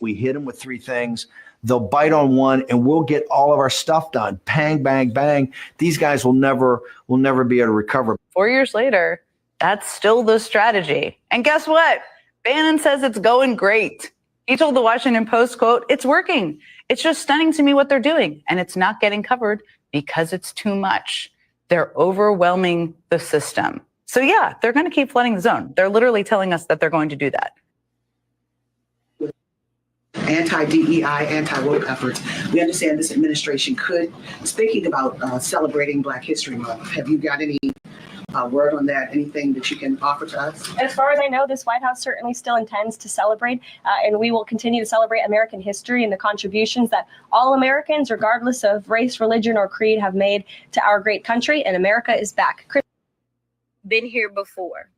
We hit them with three things. They'll bite on one and we'll get all of our stuff done. Bang, bang, bang. These guys will never be able to recover. 4 years later, that's still the strategy. And guess what? Bannon says it's going great. He told the Washington Post, quote, "It's working. It's just stunning to me what they're doing. And it's not getting covered because it's too much. They're overwhelming the system." So yeah, they're going to keep flooding the zone. They're literally telling us that they're going to do that. Anti-DEI, anti-woke efforts. We understand this administration could, speaking about celebrating Black History Month, have you got any word on that? Anything that you can offer to us? As far as I know, this White House certainly still intends to celebrate, and we will continue to celebrate American history and the contributions that all Americans, regardless of race, religion, or creed, have made to our great country, and America is back. Been here before.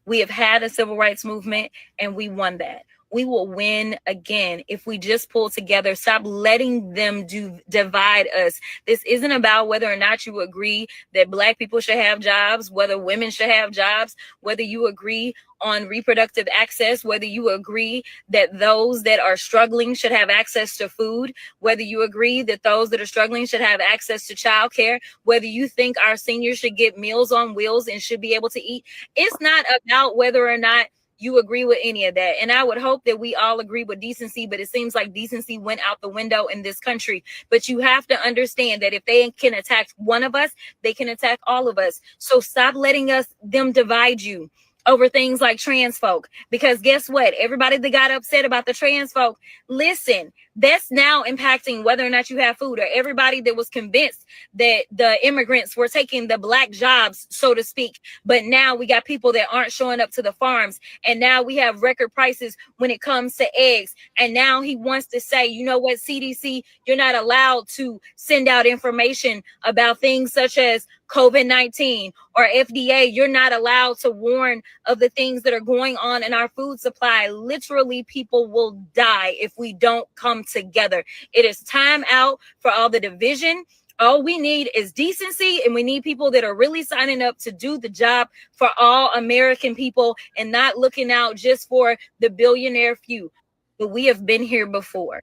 We have had a civil rights movement, and we won that. We will win again if we just pull together. Stop letting them divide us. This isn't about whether or not you agree that Black people should have jobs, whether women should have jobs, whether you agree on reproductive access, whether you agree that those that are struggling should have access to food, whether you agree that those that are struggling should have access to childcare, whether you think our seniors should get Meals on Wheels and should be able to eat. It's not about whether or not you agree with any of that. And I would hope that we all agree with decency, but it seems like decency went out the window in this country. But you have to understand that if they can attack one of us, they can attack all of us. So stop letting them divide you over things like trans folk, because guess what? Everybody that got upset about the trans folk, listen, that's now impacting whether or not you have food, or everybody that was convinced that the immigrants were taking the Black jobs, so to speak. But now we got people that aren't showing up to the farms. And now we have record prices when it comes to eggs. And now he wants to say, you know what, CDC, you're not allowed to send out information about things such as COVID-19, or FDA, you're not allowed to warn of the things that are going on in our food supply. Literally, people will die if we don't come together. It is time out for all the division. All we need is decency, and we need people that are really signing up to do the job for all American people and not looking out just for the billionaire few. But we have been here before.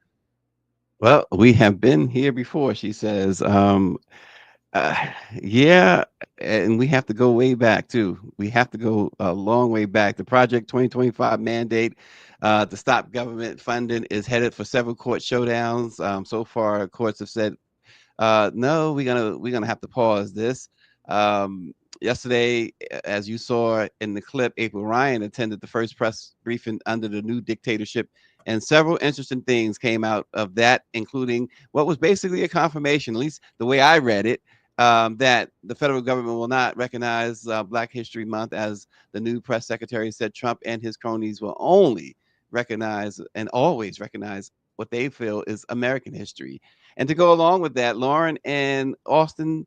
Well, we have been here before, she says. Yeah, and we have to go way back too. We have to go a long way back. The Project 2025 mandate to stop government funding is headed for several court showdowns. So far, courts have said no. We're gonna have to pause this. Yesterday, as you saw in the clip, April Ryan attended the first press briefing under the new dictatorship, and several interesting things came out of that, including what was basically a confirmation, at least the way I read it, that the federal government will not recognize Black History Month. As the new press secretary said, Trump and his cronies will only recognize and always recognize what they feel is American history. And to go along with that, Lauren and Austin,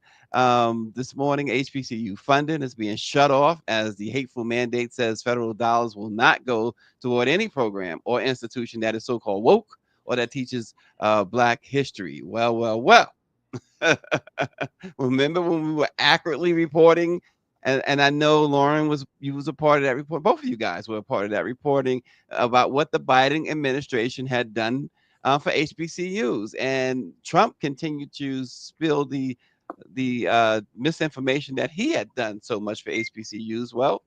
this morning, HBCU funding is being shut off as the hateful mandate says federal dollars will not go toward any program or institution that is so-called woke or that teaches Black history. Well. Remember when we were accurately reporting, and I know Lauren was a part of that report. Both of you guys were a part of that reporting about what the Biden administration had done for HBCUs, and Trump continued to spill the misinformation that he had done so much for HBCUs. Well,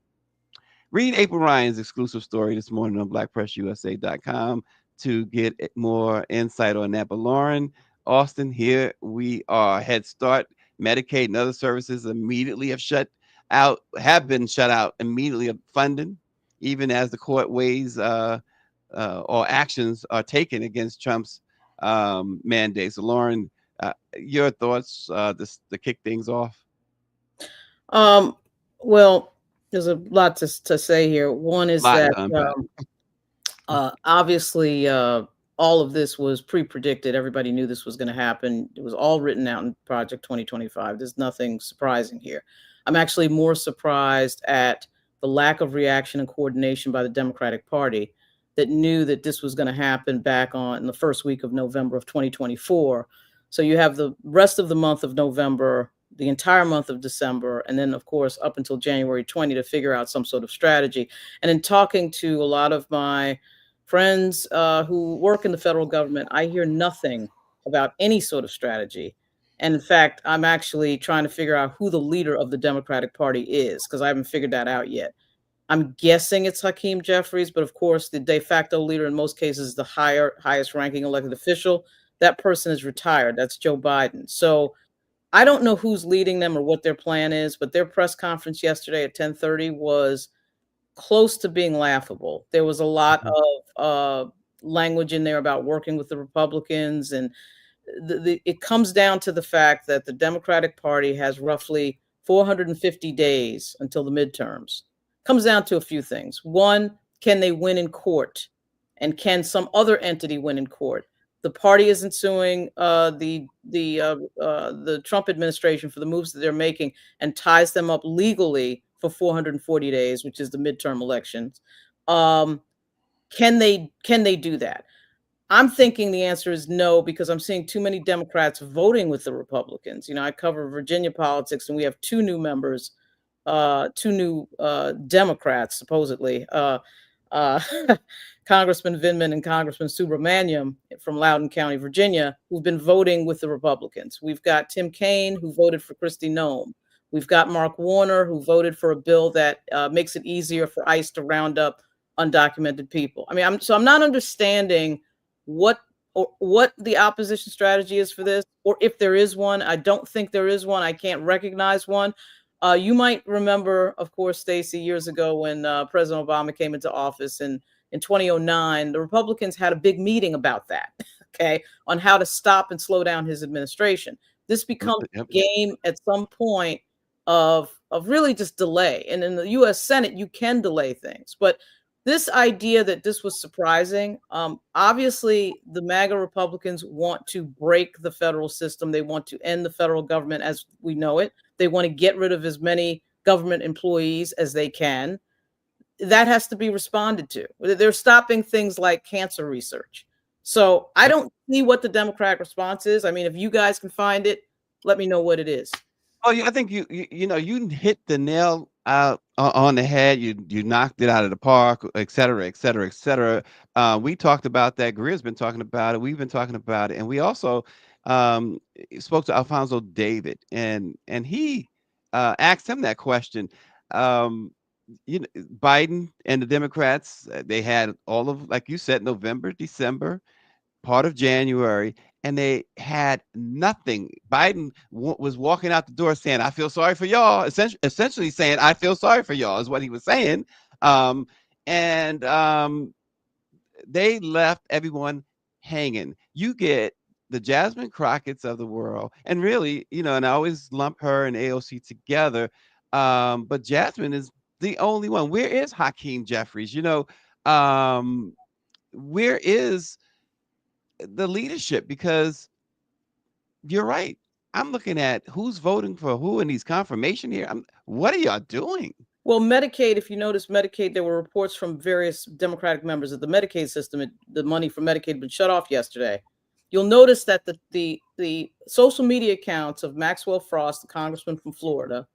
read April Ryan's exclusive story this morning on blackpressusa.com to get more insight on that. But Lauren, Austin, here we are. Head Start, Medicaid, and other services immediately have been shut out immediately of funding, even as the court weighs or actions are taken against Trump's mandate. So, Lauren, your thoughts to kick things off? Well, there's a lot to say here. One is that obviously all of this was pre-predicted. Everybody knew this was going to happen. It was all written out in Project 2025. There's nothing surprising here. I'm actually more surprised at the lack of reaction and coordination by the Democratic Party that knew that this was going to happen back in the first week of November of 2024. So you have the rest of the month of November, the entire month of December, and then, of course, up until January 20 to figure out some sort of strategy. And in talking to a lot of my friends who work in the federal government, I hear nothing about any sort of strategy. And in fact, I'm actually trying to figure out who the leader of the Democratic Party is, because I haven't figured that out yet. I'm guessing it's Hakeem Jeffries, but of course, the de facto leader in most cases is the highest ranking elected official. That person is retired. That's Joe Biden. So I don't know who's leading them or what their plan is, but their press conference yesterday at 10:30 was close to being laughable. There was a lot of language in there about working with the Republicans, and it comes down to the fact that the Democratic Party has roughly 450 days until the midterms. Comes down to a few things. One, can they win in court? And can some other entity win in court? The party isn't suing the Trump administration for the moves that they're making and ties them up legally for 440 days, which is the midterm elections. Can they do that? I'm thinking the answer is no, because I'm seeing too many Democrats voting with the Republicans. I cover Virginia politics, and we have two new members, two new Democrats, supposedly, Congressman Vindman and Congressman Subramaniam from Loudoun County, Virginia, who've been voting with the Republicans. We've got Tim Kaine, who voted for Kristi Noem. We've got Mark Warner, who voted for a bill that makes it easier for ICE to round up undocumented people. I mean, I'm not understanding what the opposition strategy is for this, or if there is one. I don't think there is one. I can't recognize one. You might remember, of course, Stacey, years ago when President Obama came into office in 2009, the Republicans had a big meeting about that, okay, on how to stop and slow down his administration. This becomes a game at some point of really just delay. And in the U.S. Senate, you can delay things. But this idea that this was surprising, obviously the MAGA Republicans want to break the federal system. They want to end the federal government as we know it. They want to get rid of as many government employees as they can. That has to be responded to. They're stopping things like cancer research. So I don't see what the Democratic response is. I mean, if you guys can find it, let me know what it is. Oh, yeah, I think you hit the nail out on the head. You knocked it out of the park, et cetera, et cetera, et cetera. We talked about that. Greer's been talking about it. We've been talking about it, and we also spoke to Alfonso David, and he asked him that question. Biden and the Democrats, they had all of, like you said, November, December, part of January, and they had nothing. Biden was walking out the door saying, "I feel sorry for y'all," essentially saying, "I feel sorry for y'all," is what he was saying. They left everyone hanging. You get the Jasmine Crockett's of the world, and really, and I always lump her and AOC together, but Jasmine is the only one. Where is Hakeem Jeffries? Where is the leadership? Because you're right. I'm looking at who's voting for who in these confirmation here. What are y'all doing? Well, Medicaid, if you notice, Medicaid, there were reports from various Democratic members of the Medicaid system. The money from Medicaid had been shut off yesterday. You'll notice that the social media accounts of Maxwell Frost, the congressman from Florida,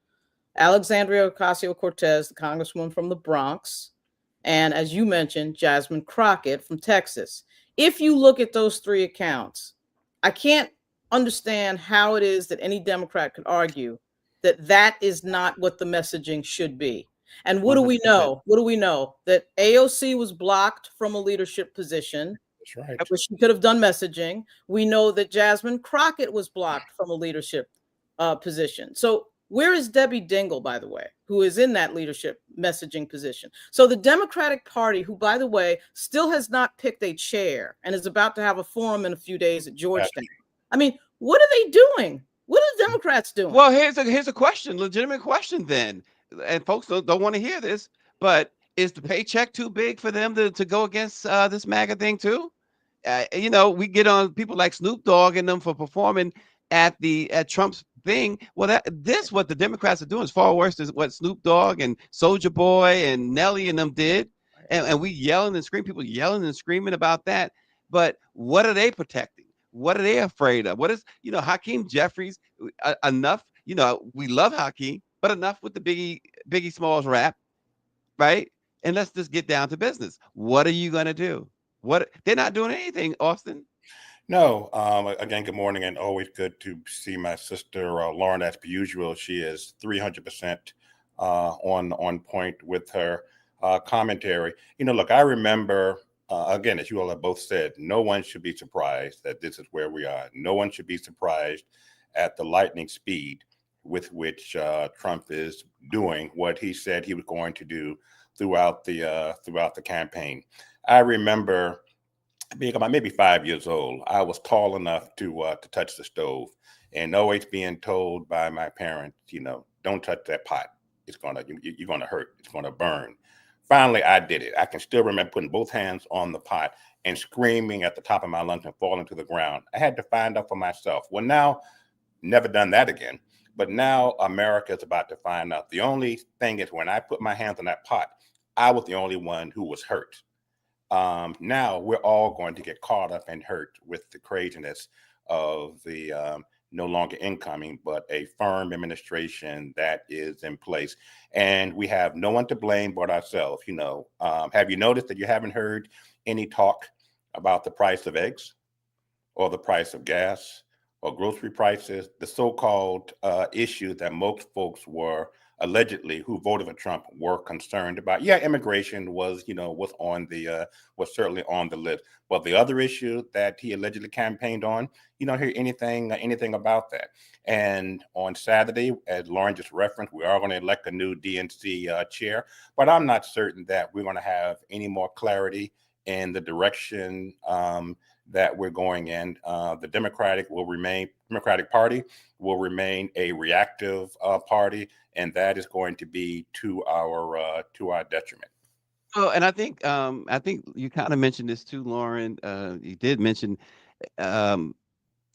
Alexandria Ocasio-Cortez, the congresswoman from the Bronx, and as you mentioned, Jasmine Crockett from Texas. If you look at those three accounts, I can't understand how it is that any Democrat could argue that that is not what the messaging should be. And what do we know? What do we know? That AOC was blocked from a leadership position. That's right. Where she could have done messaging. We know that Jasmine Crockett was blocked from a leadership position. So where is Debbie Dingell, by the way, who is in that leadership messaging position? So the Democratic Party, who, by the way, still has not picked a chair and is about to have a forum in a few days at Georgetown. I mean, what are they doing? What are the Democrats doing? Well, here's a question, legitimate question then. And folks don't want to hear this, but is the paycheck too big for them to go against this MAGA thing too? We get on people like Snoop Dogg and them for performing at Trump's thing. Well, what the Democrats are doing is far worse than what Snoop Dogg and Soulja Boy and Nelly and them did. And we yelling and screaming, people yelling and screaming about that. But what are they protecting? What are they afraid of? What is, Hakeem Jeffries, enough, we love Hakeem, but enough with the Biggie Smalls rap, right? And let's just get down to business. What are you going to do? What, they're not doing anything, Austin. No, again, good morning, and always good to see my sister Lauren. As per usual, she is 300% on point with her commentary. You know, look, I remember again, as you all have both said, no one should be surprised that this is where we are. No one should be surprised at the lightning speed with which Trump is doing what he said he was going to do throughout the campaign. I remember being about maybe 5 years old. I was tall enough to touch the stove, and always being told by my parents, you know, don't touch that pot. You're gonna hurt. It's gonna burn. Finally, I did it. I can still remember putting both hands on the pot and screaming at the top of my lungs and falling to the ground. I had to find out for myself. Well, now, never done that again. But now America is about to find out. The only thing is, when I put my hands on that pot, I was the only one who was hurt. Now we're all going to get caught up and hurt with the craziness of the no longer incoming, but a firm administration that is in place. And we have no one to blame but ourselves. You know, have you noticed that you haven't heard any talk about the price of eggs or the price of gas or grocery prices, the so-called issue that most folks were allegedly, who voted for Trump, were concerned about? Yeah, immigration was, you know, was certainly on the list. But the other issue that he allegedly campaigned on, you don't hear anything about that. And on Saturday, as Lauren just referenced, we are going to elect a new DNC chair, but I'm not certain that we're going to have any more clarity in the direction that we're going in. The Democratic Party will remain a reactive party, and that is going to be to our detriment. Oh, and I think you kind of mentioned this too, Lauren. You did mention, and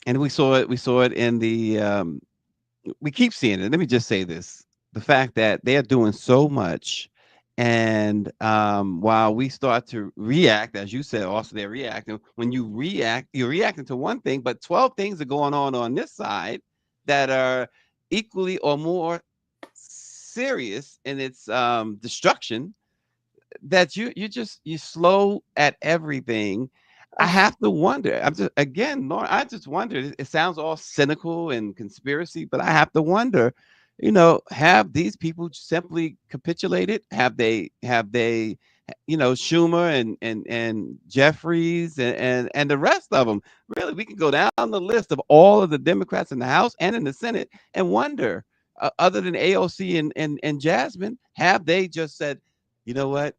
we saw it in the. We keep seeing it. Let me just say this: the fact that they are doing so much, and while we start to react, as you said, also they're reacting. When you react, you're reacting to one thing, but 12 things are going on this side that are equally or more serious in its destruction, that you slow at everything. I have to wonder. I'm just, again, Lauren, I just wonder. It sounds all cynical and conspiracy, but I have to wonder, you know, have these people simply capitulated? Have they, you know, Schumer and Jeffries and the rest of them? Really, we can go down the list of all of the Democrats in the House and in the Senate and wonder, other than AOC and Jasmine, have they just said, you know what?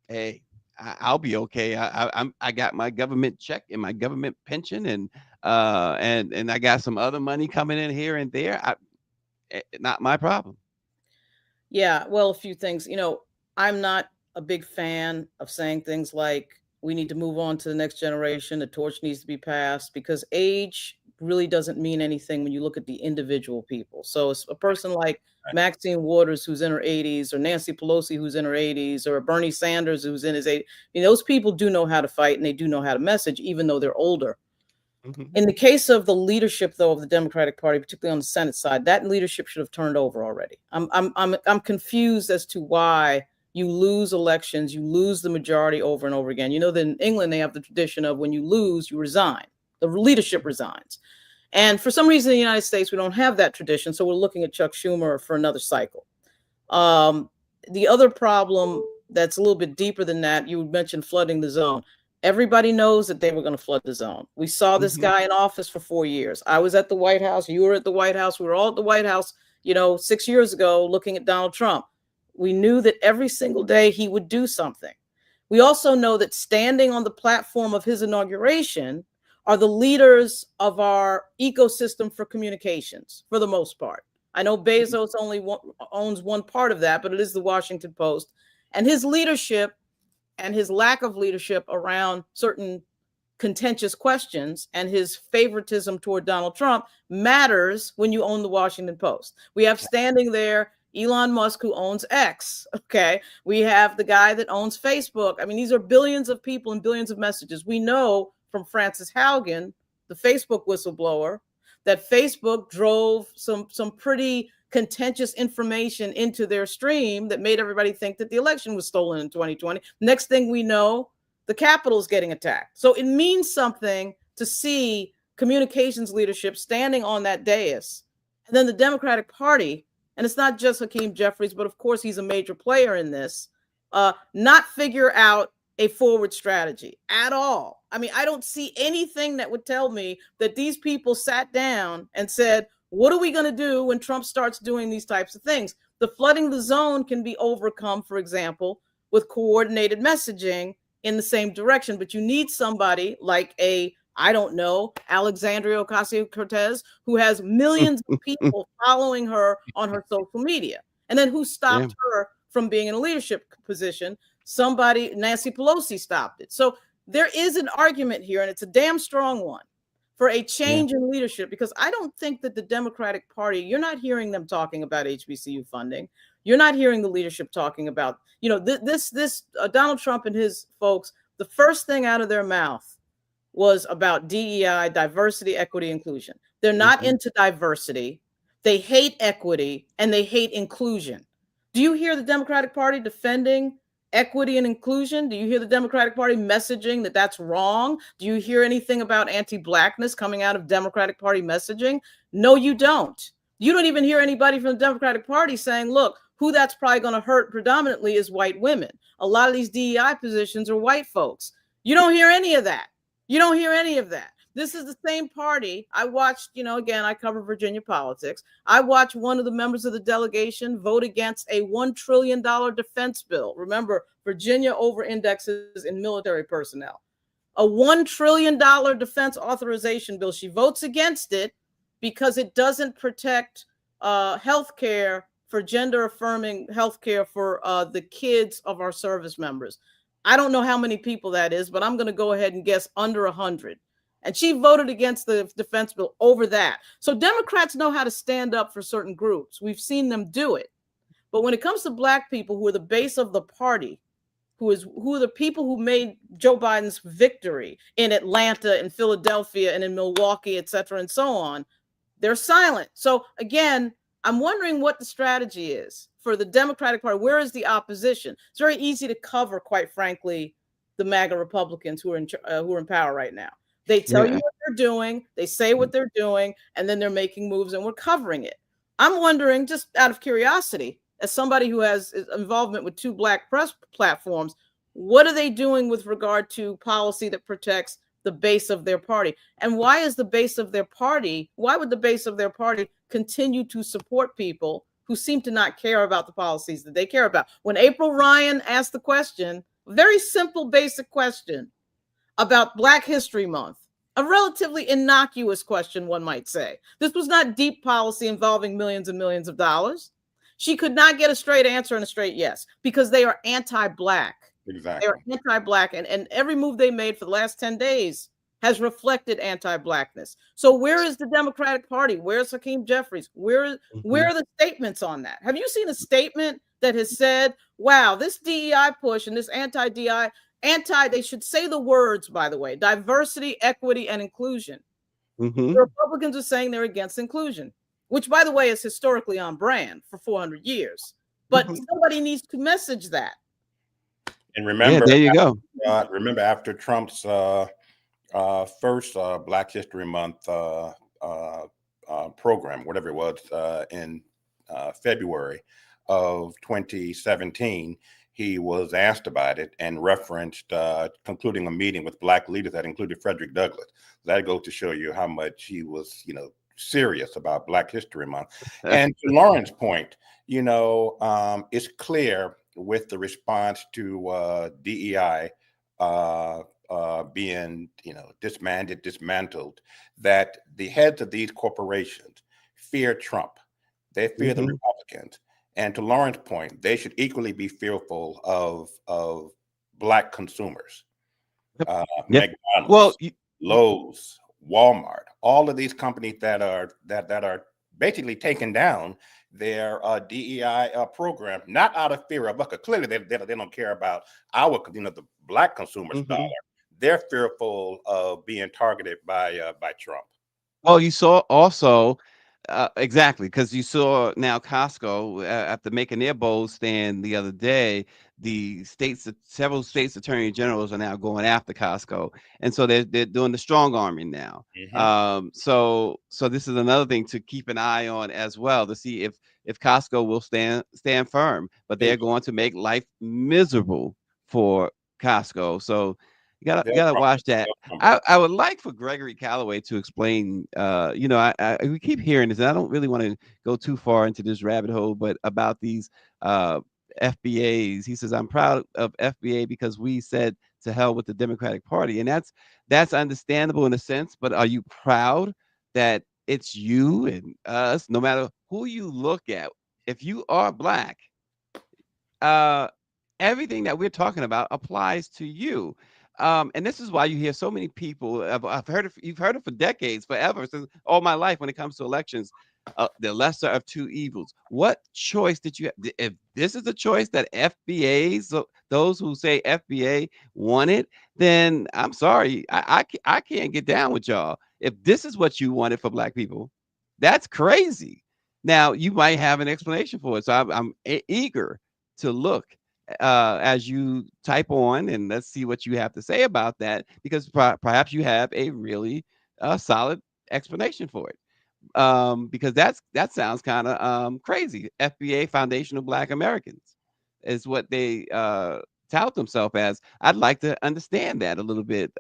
Hey, I'll be okay. I got my government check and my government pension, and I got some other money coming in here and there. Not my problem. Yeah, well, a few things. You know, I'm not a big fan of saying things like we need to move on to the next generation, the torch needs to be passed, because age really doesn't mean anything when you look at the individual people. So it's a person like Maxine Waters, who's in her 80s, or Nancy Pelosi, who's in her 80s, or Bernie Sanders, who's in his 80s. I mean, those people do know how to fight, and they do know how to message, even though they're older. In the case of the leadership, though, of the Democratic Party, particularly on the Senate side, that leadership should have turned over already. I'm confused as to why you lose elections, you lose the majority over and over again. You know that in England, they have the tradition of when you lose, you resign. The leadership resigns. And for some reason in the United States, we don't have that tradition. So we're looking at Chuck Schumer for another cycle. The other problem that's a little bit deeper than that, you mentioned flooding the zone. Everybody knows that they were going to flood the zone. We saw this guy in office for 4 years. I was at the White House. You were at the White House. We were all at the White House, 6 years ago, looking at Donald Trump. We knew that every single day he would do something. We also know that standing on the platform of his inauguration are the leaders of our ecosystem for communications, for the most part. I know Bezos only owns one part of that, but it is the Washington Post. And his leadership and his lack of leadership around certain contentious questions and his favoritism toward Donald Trump matters when you own the Washington Post. We have standing there Elon Musk, who owns X. Okay. We have the guy that owns Facebook. I mean, these are billions of people and billions of messages. We know from Frances Haugen, the Facebook whistleblower, that Facebook drove some pretty contentious information into their stream that made everybody think that the election was stolen in 2020. Next thing we know, the Capitol is getting attacked. So it means something to see communications leadership standing on that dais. And then the Democratic Party, and it's not just Hakeem Jeffries, but of course he's a major player in this, not figure out a forward strategy at all. I mean, I don't see anything that would tell me that these people sat down and said, what are we going to do when Trump starts doing these types of things? The flooding the zone can be overcome, for example, with coordinated messaging in the same direction. But you need somebody like I don't know, Alexandria Ocasio-Cortez, who has millions of people following her on her social media. And then who stopped her from being in a leadership position? Somebody, Nancy Pelosi, stopped it. So there is an argument here, and it's a damn strong one, for a change in leadership, because I don't think that the Democratic Party, you're not hearing them talking about HBCU funding. You're not hearing the leadership talking about, this Donald Trump and his folks, the first thing out of their mouth was about DEI, diversity, equity, inclusion. They're not into diversity. They hate equity and they hate inclusion. Do you hear the Democratic Party defending equity and inclusion? Do you hear the Democratic Party messaging that that's wrong? Do you hear anything about anti-Blackness coming out of Democratic Party messaging? No, you don't. You don't even hear anybody from the Democratic Party saying, look, who that's probably going to hurt predominantly is white women. A lot of these DEI positions are white folks. You don't hear any of that. You don't hear any of that. This is the same party. I watched, again, I cover Virginia politics. I watched one of the members of the delegation vote against a $1 trillion defense bill. Remember, Virginia over-indexes in military personnel. A $1 trillion defense authorization bill. She votes against it because it doesn't protect health care for gender-affirming health care for the kids of our service members. I don't know how many people that is, but I'm going to go ahead and guess under 100. And she voted against the defense bill over that. So Democrats know how to stand up for certain groups. We've seen them do it. But when it comes to Black people, who are the base of the party, who are the people who made Joe Biden's victory in Atlanta and Philadelphia and in Milwaukee, et cetera, and so on, they're silent. So again, I'm wondering what the strategy is for the Democratic Party. Where is the opposition? It's very easy to cover, quite frankly, the MAGA Republicans who are in power right now. They tell you what they're doing, they say what they're doing, and then they're making moves, and we're covering it. I'm wondering, just out of curiosity, as somebody who has involvement with 2 Black press platforms, what are they doing with regard to policy that protects the base of their party? And why would the base of their party continue to support people who seem to not care about the policies that they care about? When April Ryan asked the question, a very simple, basic question about Black History Month, a relatively innocuous question, one might say. This was not deep policy involving millions and millions of dollars. She could not get a straight answer and a straight yes, because they are anti-Black. Exactly. They're anti-Black, and every move they made for the last 10 days has reflected anti-Blackness. So where is the Democratic Party? Where's Hakeem Jeffries? Where are the statements on that? Have you seen a statement that has said, wow, this DEI push and this anti-DEI, they should say the words, by the way, diversity, equity, and inclusion. The Republicans are saying they're against inclusion, which, by the way, is historically on brand for 400 years. But somebody needs to message that. And remember, there you go. Remember, after Trump's first Black History Month program, whatever it was, in February of 2017, he was asked about it and referenced concluding a meeting with Black leaders that included Frederick Douglass. That goes to show you how much he was, serious about Black History Month. And to Lauren's point, it's clear with the response to DEI being, dismantled, that the heads of these corporations fear Trump. They fear the Republicans. And to Lauren's point, they should equally be fearful of Black consumers. McDonald's, Lowe's, Walmart, all of these companies that are basically taking down their DEI program, not out of fear of Buck. Clearly, they don't care about our, the Black consumers dollar. They're fearful of being targeted by Trump. Well, you saw also. Exactly, because you saw now Costco, after making their bold stand the other day, the states, several states attorney generals are now going after Costco, and so they're doing the strong arming now. So this is another thing to keep an eye on as well, to see if Costco will stand firm, but they're going to make life miserable for Costco. So you gotta watch that. I would like for Gregory Calloway to explain. We keep hearing this, and I don't really want to go too far into this rabbit hole, but about these FBAs. He says, I'm proud of FBA because we said to hell with the Democratic Party. And that's understandable in a sense, but are you proud that it's you and us, no matter who you look at? If you are Black, everything that we're talking about applies to you. And this is why you hear so many people. I've heard it. You've heard it for decades, forever, since all my life. When it comes to elections, the lesser of two evils. What choice did you have? If this is the choice that FBAs, so those who say FBA wanted, then I'm sorry, I can't get down with y'all. If this is what you wanted for Black people, that's crazy. Now you might have an explanation for it, so I'm eager to look as you type on, and let's see what you have to say about that, because perhaps you have a really solid explanation for it. Because that sounds kind of crazy. FBA, Foundational Black Americans, is what they tout themselves as. I'd like to understand that a little bit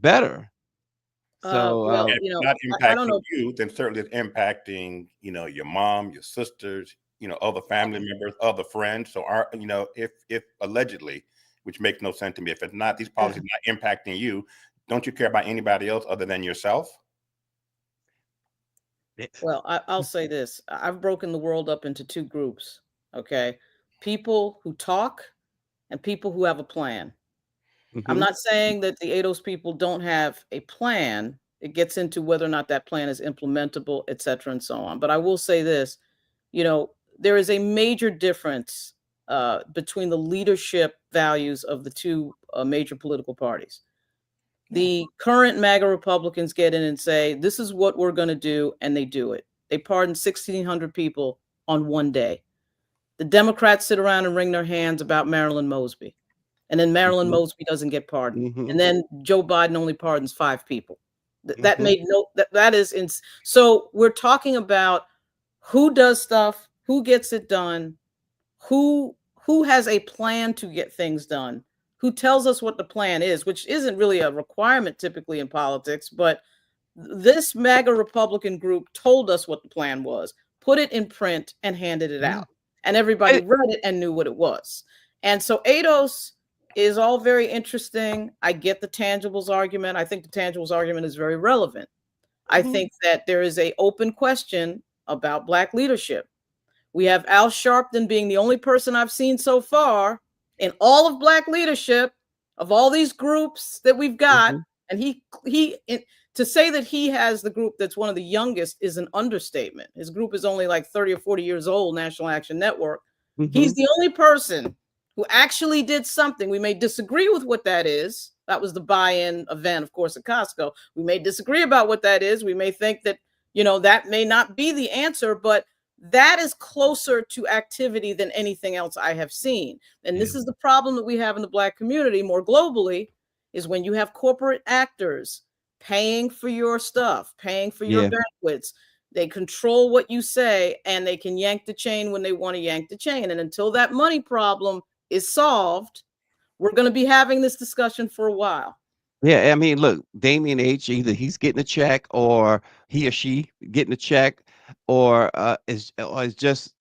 better. So, well, if it's not I don't impacting know. you, then certainly it's impacting, your mom, your sisters, other family members, other friends. So if allegedly, which makes no sense to me, if it's not, these policies not impacting you, don't you care about anybody else other than yourself? Well, I'll say this. I've broken the world up into two groups. Okay. People who talk and people who have a plan. I'm not saying that the ADOS people don't have a plan. It gets into whether or not that plan is implementable, et cetera, and so on. But I will say this, there is a major difference between the leadership values of the two major political parties. The current MAGA Republicans get in and say, this is what we're going to do, and they do it. They pardon 1,600 people on one day. The Democrats sit around and wring their hands about Marilyn Mosby. And then Marilyn Mosby doesn't get pardoned. And then Joe Biden only pardons 5 people. That made that is so we're talking about who does stuff, who gets it done, who has a plan to get things done, who tells us what the plan is, which isn't really a requirement typically in politics, but this MAGA Republican group told us what the plan was, put it in print, and handed it out. And everybody read it and knew what it was. And so ADOS is all very interesting. I get the tangibles argument. I think the tangibles argument is very relevant. I think that there is an open question about Black leadership. We have Al Sharpton being the only person I've seen so far in all of Black leadership of all these groups that we've got. And he to say that he has the group that's one of the youngest is an understatement. His group is only like 30 or 40 years old, National Action Network. He's the only person who actually did something. We may disagree with what that is. That was the buy-in event, of course, at Costco. We may disagree about what that is. We may think that, that may not be the answer, but that is closer to activity than anything else I have seen. And this is the problem that we have in the Black community more globally, is when you have corporate actors paying for your stuff, paying for your banquets. They control what you say, and they can yank the chain when they want to yank the chain. And until that money problem is solved, we're going to be having this discussion for a while. Yeah, I mean, look, Damian H, either he's getting a check, or he or she getting a check, or is just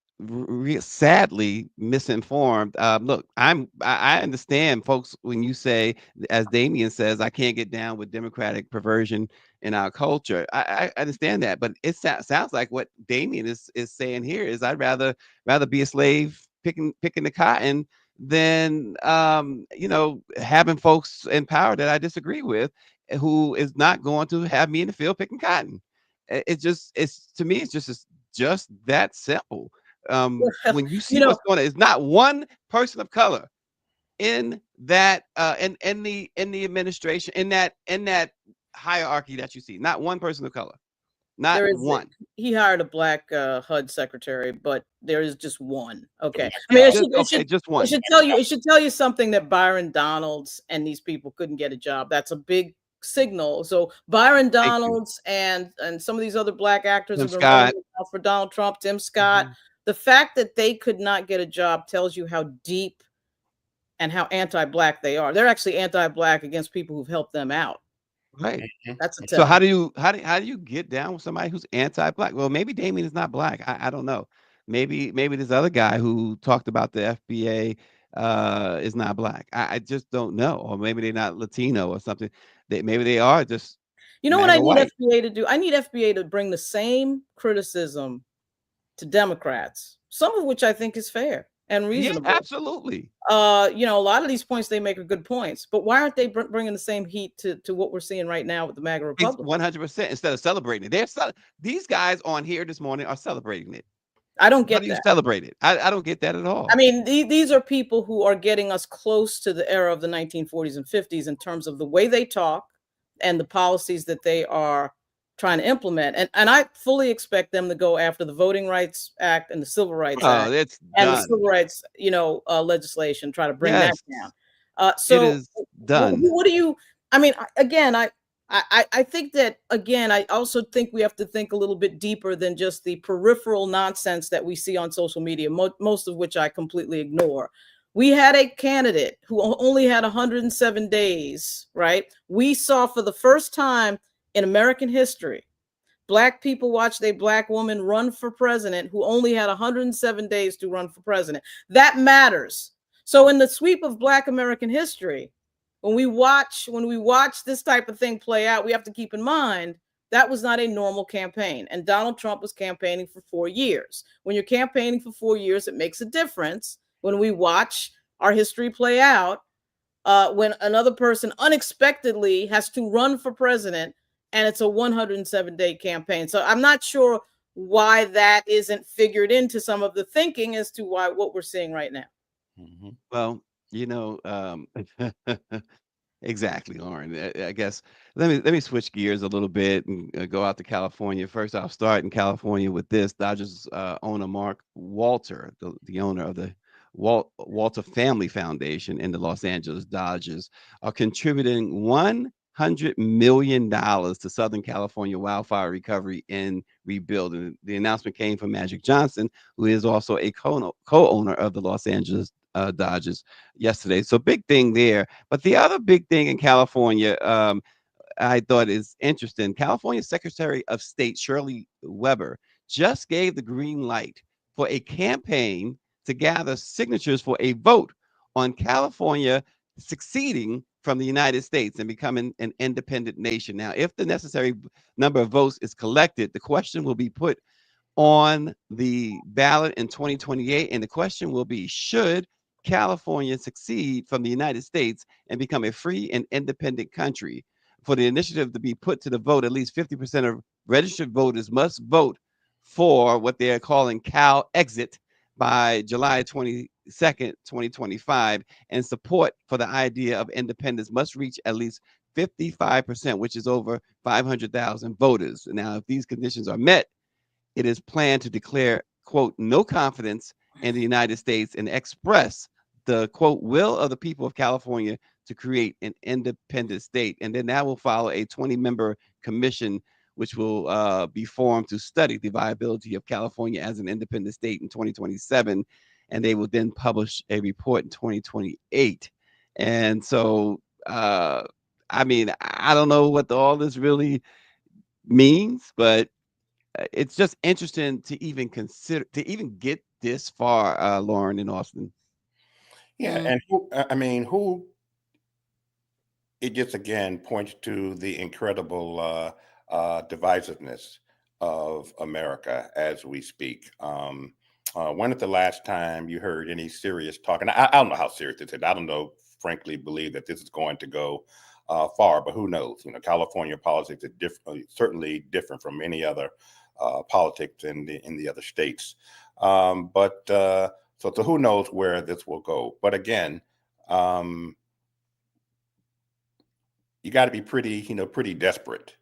sadly misinformed. Look, I understand, folks, when you say, as Damian says, I can't get down with Democratic perversion in our culture. I understand that, but it sounds like what Damian is saying here is, I'd rather be a slave picking the cotton than having folks in power that I disagree with, who is not going to have me in the field picking cotton. To me, it's just that simple. When you see what's going on, it's not one person of color in that in the administration, in that hierarchy that you see, not one person of color. Not There is one. he hired a black HUD secretary, but there is just one. Okay. I mean, Just one. it should tell you something that Byron Donalds and these people couldn't get a job. That's a big signal. So Byron Donalds and some of these other black actors Tim have been running Scott. for Donald Trump, Tim Scott. The fact that they could not get a job tells you how deep and how anti-black they are. They're actually anti-black against people who've helped them out. Right. That's a So tell. how do you get down with somebody who's anti-black? Well, maybe Damien is not black. I don't know. Maybe this other guy who talked about the FBA is not black. I just don't know. Or maybe they're not Latino or something. Maybe they are just You know what I need white. FBA to do? I need FBA to bring the same criticism to Democrats, some of which I think is fair and reasonable. Yeah, absolutely. A lot of these points they make are good points, but why aren't they bringing the same heat to what we're seeing right now with the MAGA Republic? 100% instead of celebrating it. These guys on here this morning are celebrating it. I don't get How do you that. celebrate it? I don't get that at all. I mean, these are people who are getting us close to the era of the 1940s and 50s in terms of the way they talk and the policies that they are trying to implement. And I fully expect them to go after the Voting Rights Act and the Civil Rights Act and the Civil Rights, legislation, try to bring that down. So it is done. What do you, I mean, again, I think that, again, I also think we have to think a little bit deeper than just the peripheral nonsense that we see on social media, most of which I completely ignore. We had a candidate who only had 107 days, right? We saw for the first time in American history, Black people watched a Black woman run for president who only had 107 days to run for president. That matters. So in the sweep of Black American history, when we watch this type of thing play out, we have to keep in mind that was not a normal campaign. And Donald Trump was campaigning for 4 years. When you're campaigning for 4 years, it makes a difference when we watch our history play out, when another person unexpectedly has to run for president and it's a 107-day campaign. So I'm not sure why that isn't figured into some of the thinking as to what we're seeing right now. Well, exactly, Lauren. I guess let me switch gears a little bit and go out to California. First, I'll start in California with this. Dodgers owner Mark Walter, the owner of the Walter Family Foundation in the Los Angeles Dodgers, are contributing $100 million to Southern California wildfire recovery and rebuilding. The announcement came from Magic Johnson, who is also a co-owner of the Los Angeles Dodgers yesterday. So big thing there. But the other big thing in California, I thought is interesting. California Secretary of State Shirley Weber just gave the green light for a campaign to gather signatures for a vote on California succeeding from the United States and becoming an independent nation. Now, if the necessary number of votes is collected, the question will be put on the ballot in 2028. And the question will be, should California succeed from the United States and become a free and independent country? For the initiative to be put to the vote, at least 50% of registered voters must vote for what they are calling Cal Exit by July 22nd, 2025, and support for the idea of independence must reach at least 55%, which is over 500,000 voters. Now, if these conditions are met, it is planned to declare, quote, no confidence in the United States and express the, quote, will of the people of California to create an independent state. And then that will follow a 20-member commission, which will be formed to study the viability of California as an independent state in 2027. And they will then publish a report in 2028. And so, I mean, I don't know what all this really means, but it's just interesting to even consider, to even get this far, Lauren, in Austin. Yeah, and who it just again points to the incredible divisiveness of America as we speak. When at the last time you heard any serious talk, and I don't know how serious this is. I don't know, frankly, believe that this is going to go far, but who knows? California politics is certainly different from any other politics in the other states. So who knows where this will go? But again, you got to be pretty desperate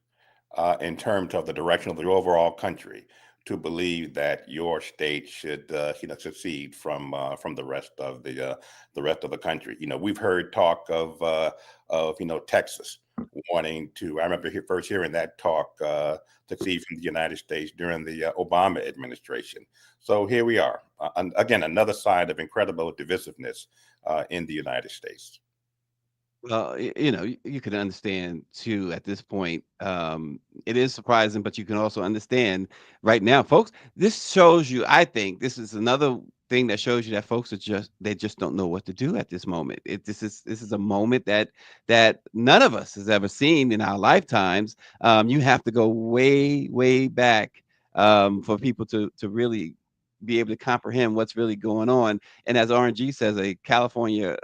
in terms of the direction of the overall country to believe that your state should succeed from the rest of the country. We've heard talk of Texas wanting to. I remember first hearing that talk succeed from the United States during the Obama administration. So here we are, again, another side of incredible divisiveness in the United States. Well, you can understand too at this point. It is surprising, but you can also understand right now, folks. This shows you. I think this is another thing that shows you that folks they just don't know what to do at this moment. This is a moment that none of us has ever seen in our lifetimes. You have to go way back for people to really be able to comprehend what's really going on. And as RNG says, if California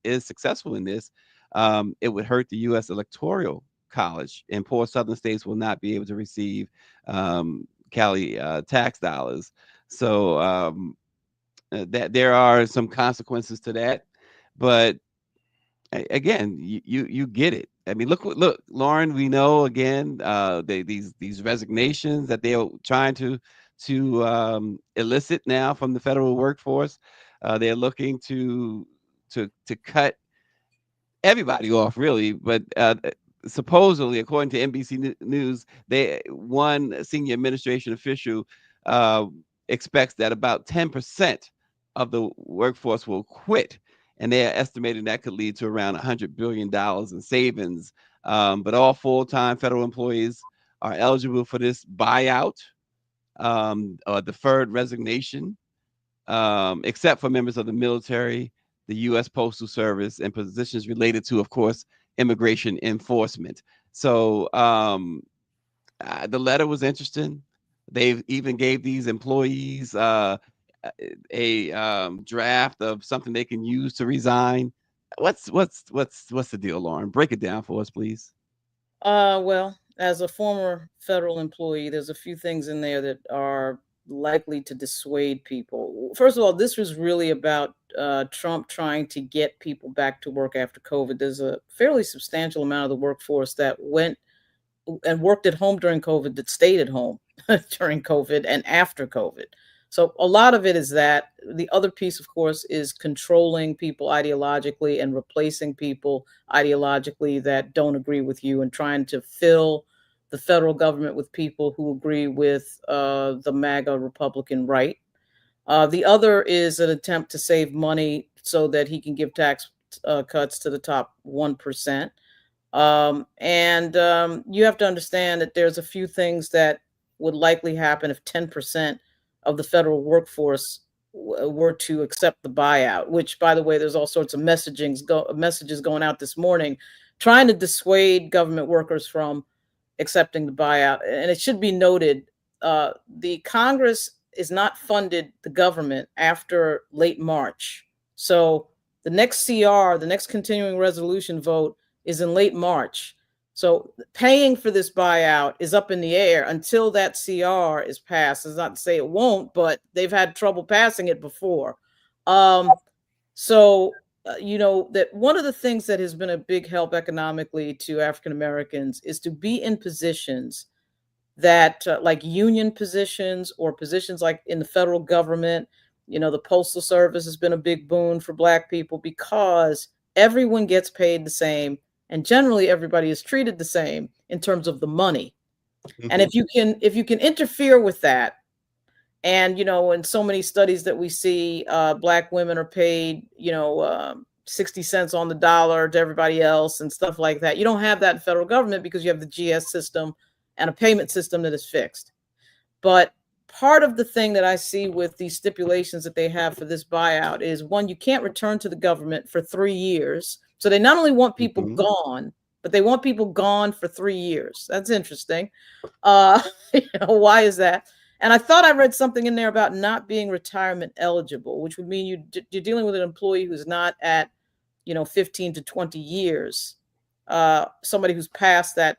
is successful in this, it would hurt the U.S. Electoral College, and poor Southern states will not be able to receive Cali tax dollars. So that there are some consequences to that, but again, you get it. I mean, look, Lauren. We know again these resignations that they are trying to elicit now from the federal workforce. They're looking to cut everybody off, really. But supposedly, according to NBC News, one senior administration official expects that about 10% of the workforce will quit, and they are estimating that could lead to around $100 billion in savings. But all full-time federal employees are eligible for this buyout or deferred resignation, except for members of the military, the U.S. Postal Service, and positions related to, of course, immigration enforcement. So the letter was interesting. They even gave these employees a draft of something they can use to resign. What's the deal, Lauren? Break it down for us, please. Well, as a former federal employee, there's a few things in there that are likely to dissuade people. First of all, this was really about Trump trying to get people back to work after COVID. There's a fairly substantial amount of the workforce that went and worked at home during COVID that stayed at home during COVID and after COVID. So a lot of it is that. The other piece, of course, is controlling people ideologically and replacing people ideologically that don't agree with you, and trying to fill the federal government with people who agree with the MAGA Republican right. The other is an attempt to save money so that he can give tax cuts to the top 1%. You have to understand that there's a few things that would likely happen if 10% of the federal workforce were to accept the buyout, which, by the way, there's all sorts of messages going out this morning trying to dissuade government workers from accepting the buyout. And it should be noted, the Congress is not funded the government after late March. So the next CR, the next continuing resolution vote, is in late March. So paying for this buyout is up in the air until that CR is passed. It's not to say it won't, but they've had trouble passing it before. That one of the things that has been a big help economically to African Americans is to be in positions that like union positions or positions like in the federal government. The Postal Service has been a big boon for Black people because everyone gets paid the same. And generally, everybody is treated the same in terms of the money. Mm-hmm. And if you can interfere with that, and in so many studies that we see, Black women are paid 60 cents on the dollar to everybody else and stuff like that. You don't have that in federal government because you have the GS system and a payment system that is fixed. But part of the thing that I see with these stipulations that they have for this buyout is, one, you can't return to the government for 3 years. So they not only want people gone, but they want people gone for 3 years. That's interesting. Why is that? And I thought I read something in there about not being retirement eligible, which would mean you're dealing with an employee who's not at 15 to 20 years, somebody who's past that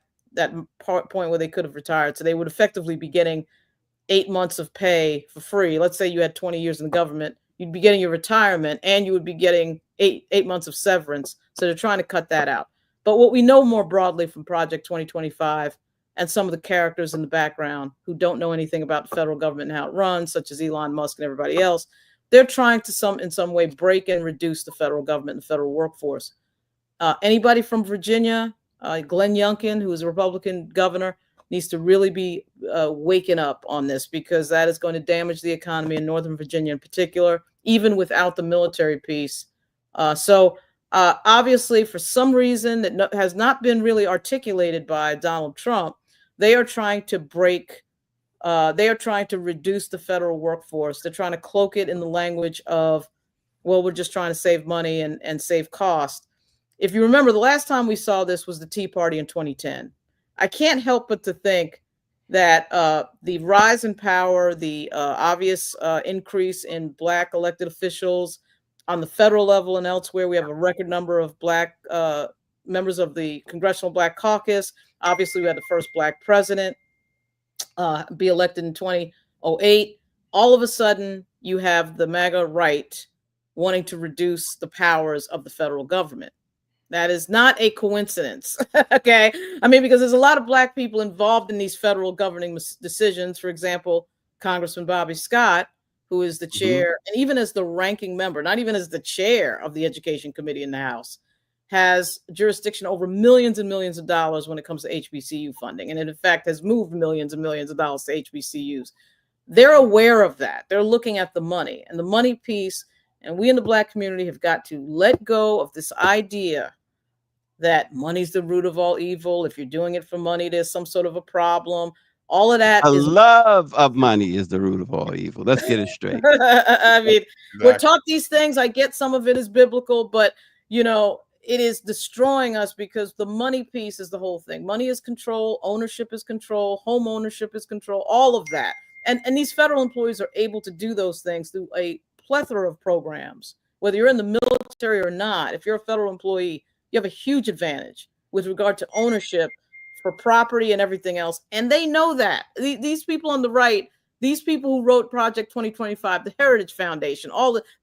point where they could have retired. So they would effectively be getting 8 months of pay for free. Let's say you had 20 years in the government, you'd be getting your retirement and you would be getting eight months of severance. So they're trying to cut that out. But what we know more broadly from Project 2025 and some of the characters in the background who don't know anything about the federal government and how it runs, such as Elon Musk and everybody else, they're trying to in some way break and reduce the federal government and the federal workforce. Anybody from Virginia, Glenn Youngkin, who is a Republican governor, needs to really be waking up on this, because that is going to damage the economy in Northern Virginia in particular, even without the military piece. Obviously, for some reason that has not been really articulated by Donald Trump, they are trying to reduce the federal workforce. They're trying to cloak it in the language of, well, we're just trying to save money and save cost. If you remember, the last time we saw this was the Tea Party in 2010. I can't help but to think that the rise in power, the obvious increase in Black elected officials on the federal level and elsewhere, we have a record number of Black members of the Congressional Black Caucus. Obviously, we had the first Black president be elected in 2008. All of a sudden, you have the MAGA right wanting to reduce the powers of the federal government. That is not a coincidence, okay? I mean, because there's a lot of Black people involved in these federal governing decisions. For example, Congressman Bobby Scott, who is the chair, and even as the ranking member, not even as the chair of the Education Committee in the House, has jurisdiction over millions and millions of dollars when it comes to HBCU funding. And it, in fact, has moved millions and millions of dollars to HBCUs. They're aware of that. They're looking at the money and the money piece. And we in the Black community have got to let go of this idea that money's the root of all evil. If you're doing it for money, there's some sort of a problem. All of that is love of money is the root of all evil. Let's get it straight. I mean, we're taught these things. I get some of it is biblical, but it is destroying us, because the money piece is the whole thing. Money is control, ownership is control, home ownership is control, all of that. And these federal employees are able to do those things through a plethora of programs. Whether you're in the military or not, if you're a federal employee, you have a huge advantage with regard to ownership for property and everything else. And they know that. These people on the right, these people who wrote Project 2025, the Heritage Foundation,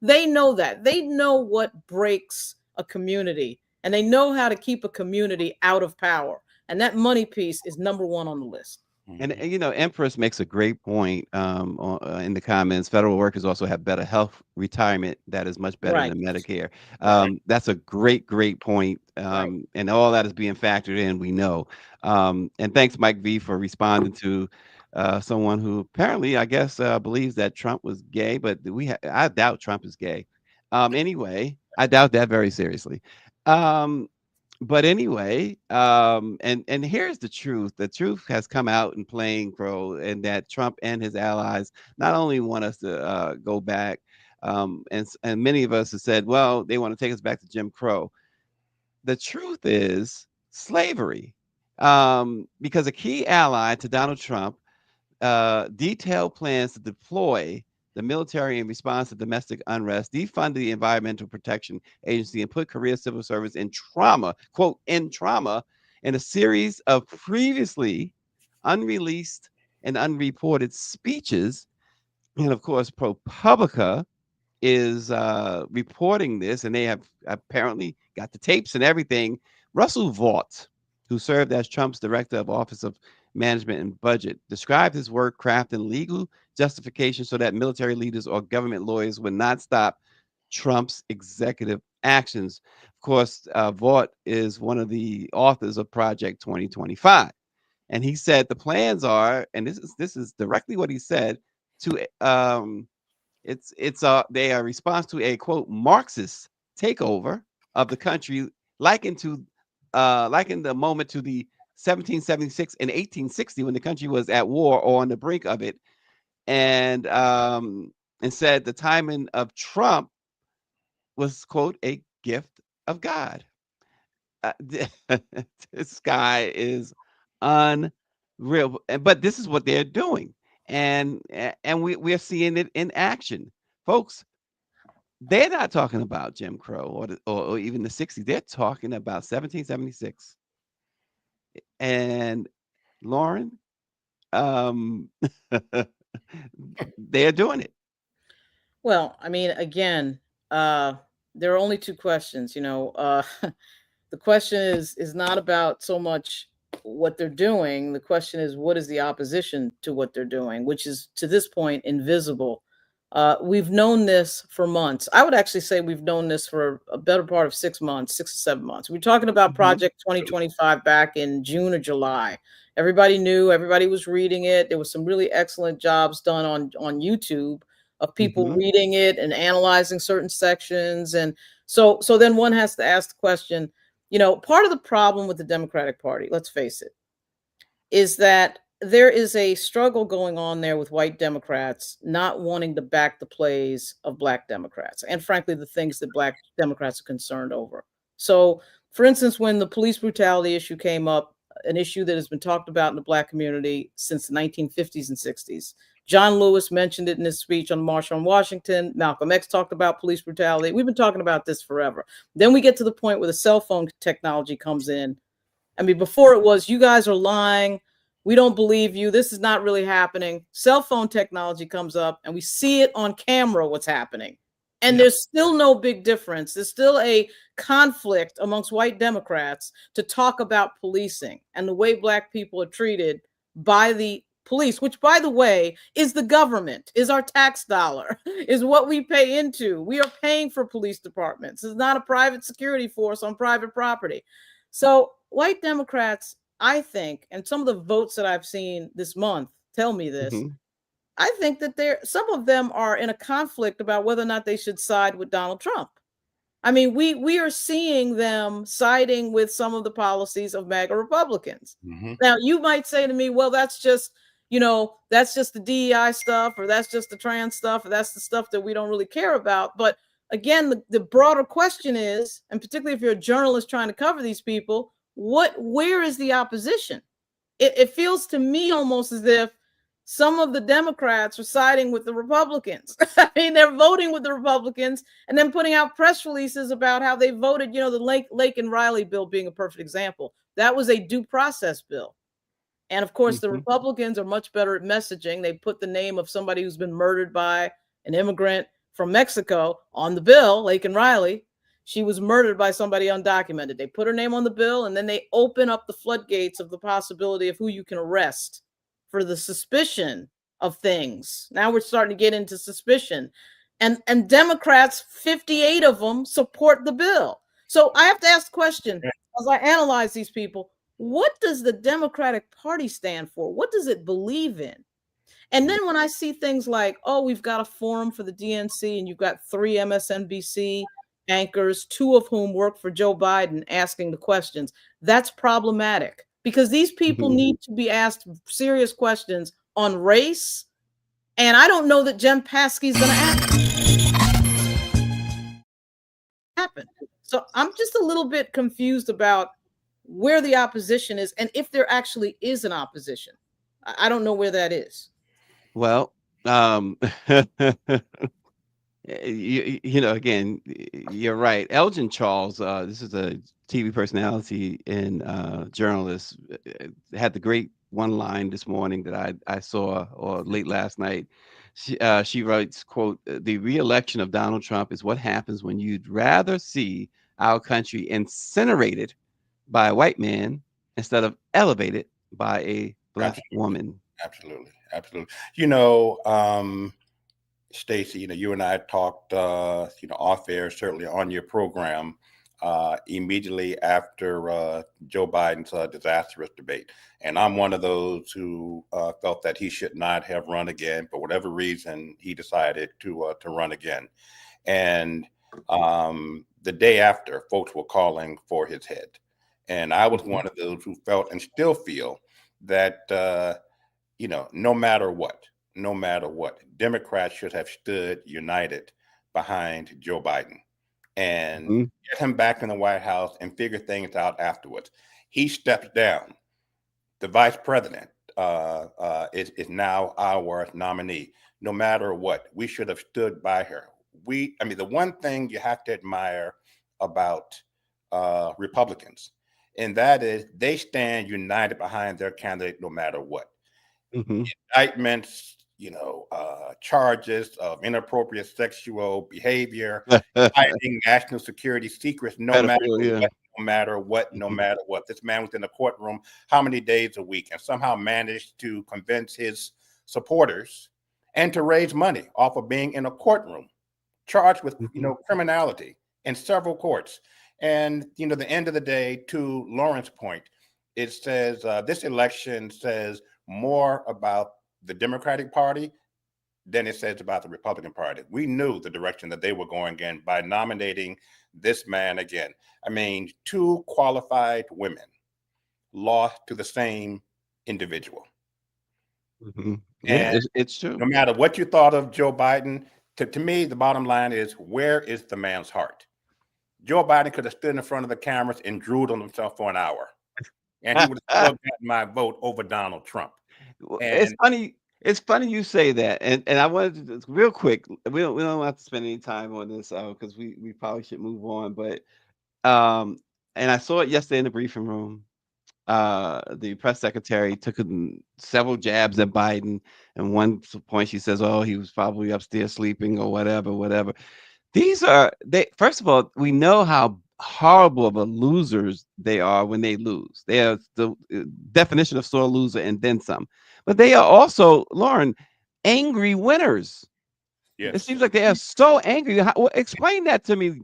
they know that. They know what breaks a community, and they know how to keep a community out of power. And that money piece is number one on the list. And Empress makes a great point in the comments. Federal workers also have better health retirement that is much better than Medicare. That's a great point. And all that is being factored in, we know. And thanks, Mike V, for responding to someone who apparently, I guess, believes that Trump was gay, but I doubt Trump is gay. Anyway, I doubt that very seriously. But anyway, and here's the truth. The truth has come out in plain crow, and that Trump and his allies not only want us to go back, and many of us have said, well, they want to take us back to Jim Crow. The truth is slavery, because a key ally to Donald Trump detailed plans to deploy the military in response to domestic unrest, defund the Environmental Protection Agency, and put career civil service in trauma, quote, in trauma, in a series of previously unreleased and unreported speeches. And of course, ProPublica is reporting this, and they have apparently got the tapes and everything. Russell Vought, who served as Trump's director of Office of Management and Budget, described his work crafting legal justification so that military leaders or government lawyers would not stop Trump's executive actions. Of course, Vought is one of the authors of Project 2025, and he said the plans are, and this is directly what he said, to they are a response to a quote Marxist takeover of the country, likened the moment to the 1776 and 1860 when the country was at war or on the brink of it, and said the timing of Trump was quote a gift of God. This guy is unreal, but this is what they're doing, and we're seeing it in action, folks. They're not talking about Jim Crow or even the 60s. They're talking about 1776. And Lauren, they're doing it. Well, I mean, again, there are only two questions. The question is not about so much what they're doing. The question is, what is the opposition to what they're doing, which is to this point invisible. We've known this for months. I would actually say we've known this for a better part of 6 months, 6 to 7 months. We're talking about Project 2025 back in June or July. Everybody knew, everybody was reading it. There was some really excellent jobs done on YouTube of people reading it and analyzing certain sections. And so then one has to ask the question, part of the problem with the Democratic Party, let's face it, is that there is a struggle going on there with white Democrats not wanting to back the plays of Black Democrats and, frankly, the things that Black Democrats are concerned over. So, for instance, when the police brutality issue came up, an issue that has been talked about in the Black community since the 1950s and 60s, John Lewis mentioned it in his speech on March on Washington. Malcolm X talked about police brutality. We've been talking about this forever. Then we get to the point where the cell phone technology comes in. I mean, before it was, you guys are lying. We don't believe you. This is not really happening. Cell phone technology comes up and we see it on camera what's happening. And there's still no big difference. There's still a conflict amongst white Democrats to talk about policing and the way Black people are treated by the police, which, by the way, is the government, is our tax dollar, is what we pay into. We are paying for police departments. It's not a private security force on private property. So white Democrats, I think, and some of the votes that I've seen this month tell me this, I think that some of them are in a conflict about whether or not they should side with Donald Trump. I mean, we are seeing them siding with some of the policies of MAGA Republicans. Now, you might say to me, well, that's just the DEI stuff, or that's just the trans stuff, or that's the stuff that we don't really care about. But again, the broader question is, and particularly if you're a journalist trying to cover these people, where is the opposition? It feels to me almost as if some of the Democrats are siding with the Republicans. I mean, they're voting with the Republicans and then putting out press releases about how they voted, the Lake and Riley bill being a perfect example. That was a due process bill. And of course, the Republicans are much better at messaging. They put the name of somebody who's been murdered by an immigrant from Mexico on the bill, Lake and Riley. She was murdered by somebody undocumented. They put her name on the bill, and then they open up the floodgates of the possibility of who you can arrest for the suspicion of things. Now we're starting to get into suspicion. And Democrats, 58 of them, support the bill. So I have to ask the question, as I analyze these people, what does the Democratic Party stand for? What does it believe in? And then when I see things like, oh, we've got a forum for the DNC, and you've got 3 MSNBC anchors, 2 of whom work for Joe Biden, asking the questions, that's problematic, because these people need to be asked serious questions on race. And I don't know that Jen Psaki is going to happen. So I'm just a little bit confused about where the opposition is, and if there actually is an opposition. I don't know where that is. Well, again, you're right. Elgin Charles, this is a TV personality and journalist, had the great one line this morning that I saw, or late last night. She writes, quote, "The re-election of Donald Trump is what happens when you'd rather see our country incinerated by a white man instead of elevated by a Black woman." Absolutely. Stacey, you and I talked, off air, certainly on your program, immediately after Joe Biden's disastrous debate. And I'm one of those who felt that he should not have run again. For whatever reason, he decided to run again. And the day after, folks were calling for his head. And I was one of those who felt and still feel that, no matter what, Democrats should have stood united behind Joe Biden and get him back in the White House and figure things out afterwards. He steps down. The vice president is now our nominee. No matter what, we should have stood by her. The one thing you have to admire about Republicans, and that is they stand united behind their candidate no matter what. Indictments, charges of inappropriate sexual behavior, hiding national security secrets, no matter Pedophilia. what, no matter what, no matter what. This man was in the courtroom how many days a week, and somehow managed to convince his supporters and to raise money off of being in a courtroom, charged with criminality in several courts. And the end of the day, to Lauren's point, it says this election says more about the Democratic Party than it says about the Republican Party. We knew the direction that they were going in by nominating this man again. I mean, 2 qualified women lost to the same individual. Yeah, it's true. No matter what you thought of Joe Biden, to me, the bottom line is, where is the man's heart? Joe Biden could have stood in front of the cameras and drooled on himself for an hour, and he would have still gotten my vote over Donald Trump. It's funny. It's funny you say that, and I wanted to real quick. We don't have to spend any time on this because we probably should move on. But and I saw it yesterday in the briefing room. The press secretary took several jabs at Biden, and one point she says, "Oh, he was probably upstairs sleeping or whatever." These are they. First of all, we know how horrible of a losers they are when they lose. They are the definition of sore loser and then some. But they are also, Lauren, angry winners. Yes. It seems like they are so angry. Explain that to me.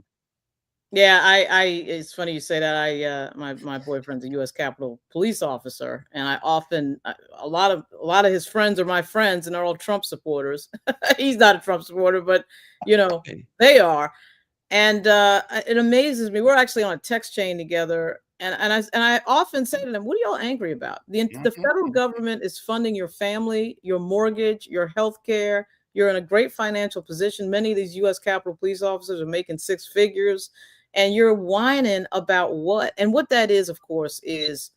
Yeah, it's funny you say that. My boyfriend's a U.S. Capitol police officer, and I often a lot of his friends are my friends, and they're all Trump supporters. He's not a Trump supporter, but they are, and it amazes me. We're actually on a text chain together, and I often say to them, "What are y'all angry about? The federal government is funding your family, your mortgage, your health care. You're in a great financial position. Many of these U.S. Capitol police officers are making 6 figures." And you're whining about what? And what that is, of course, is,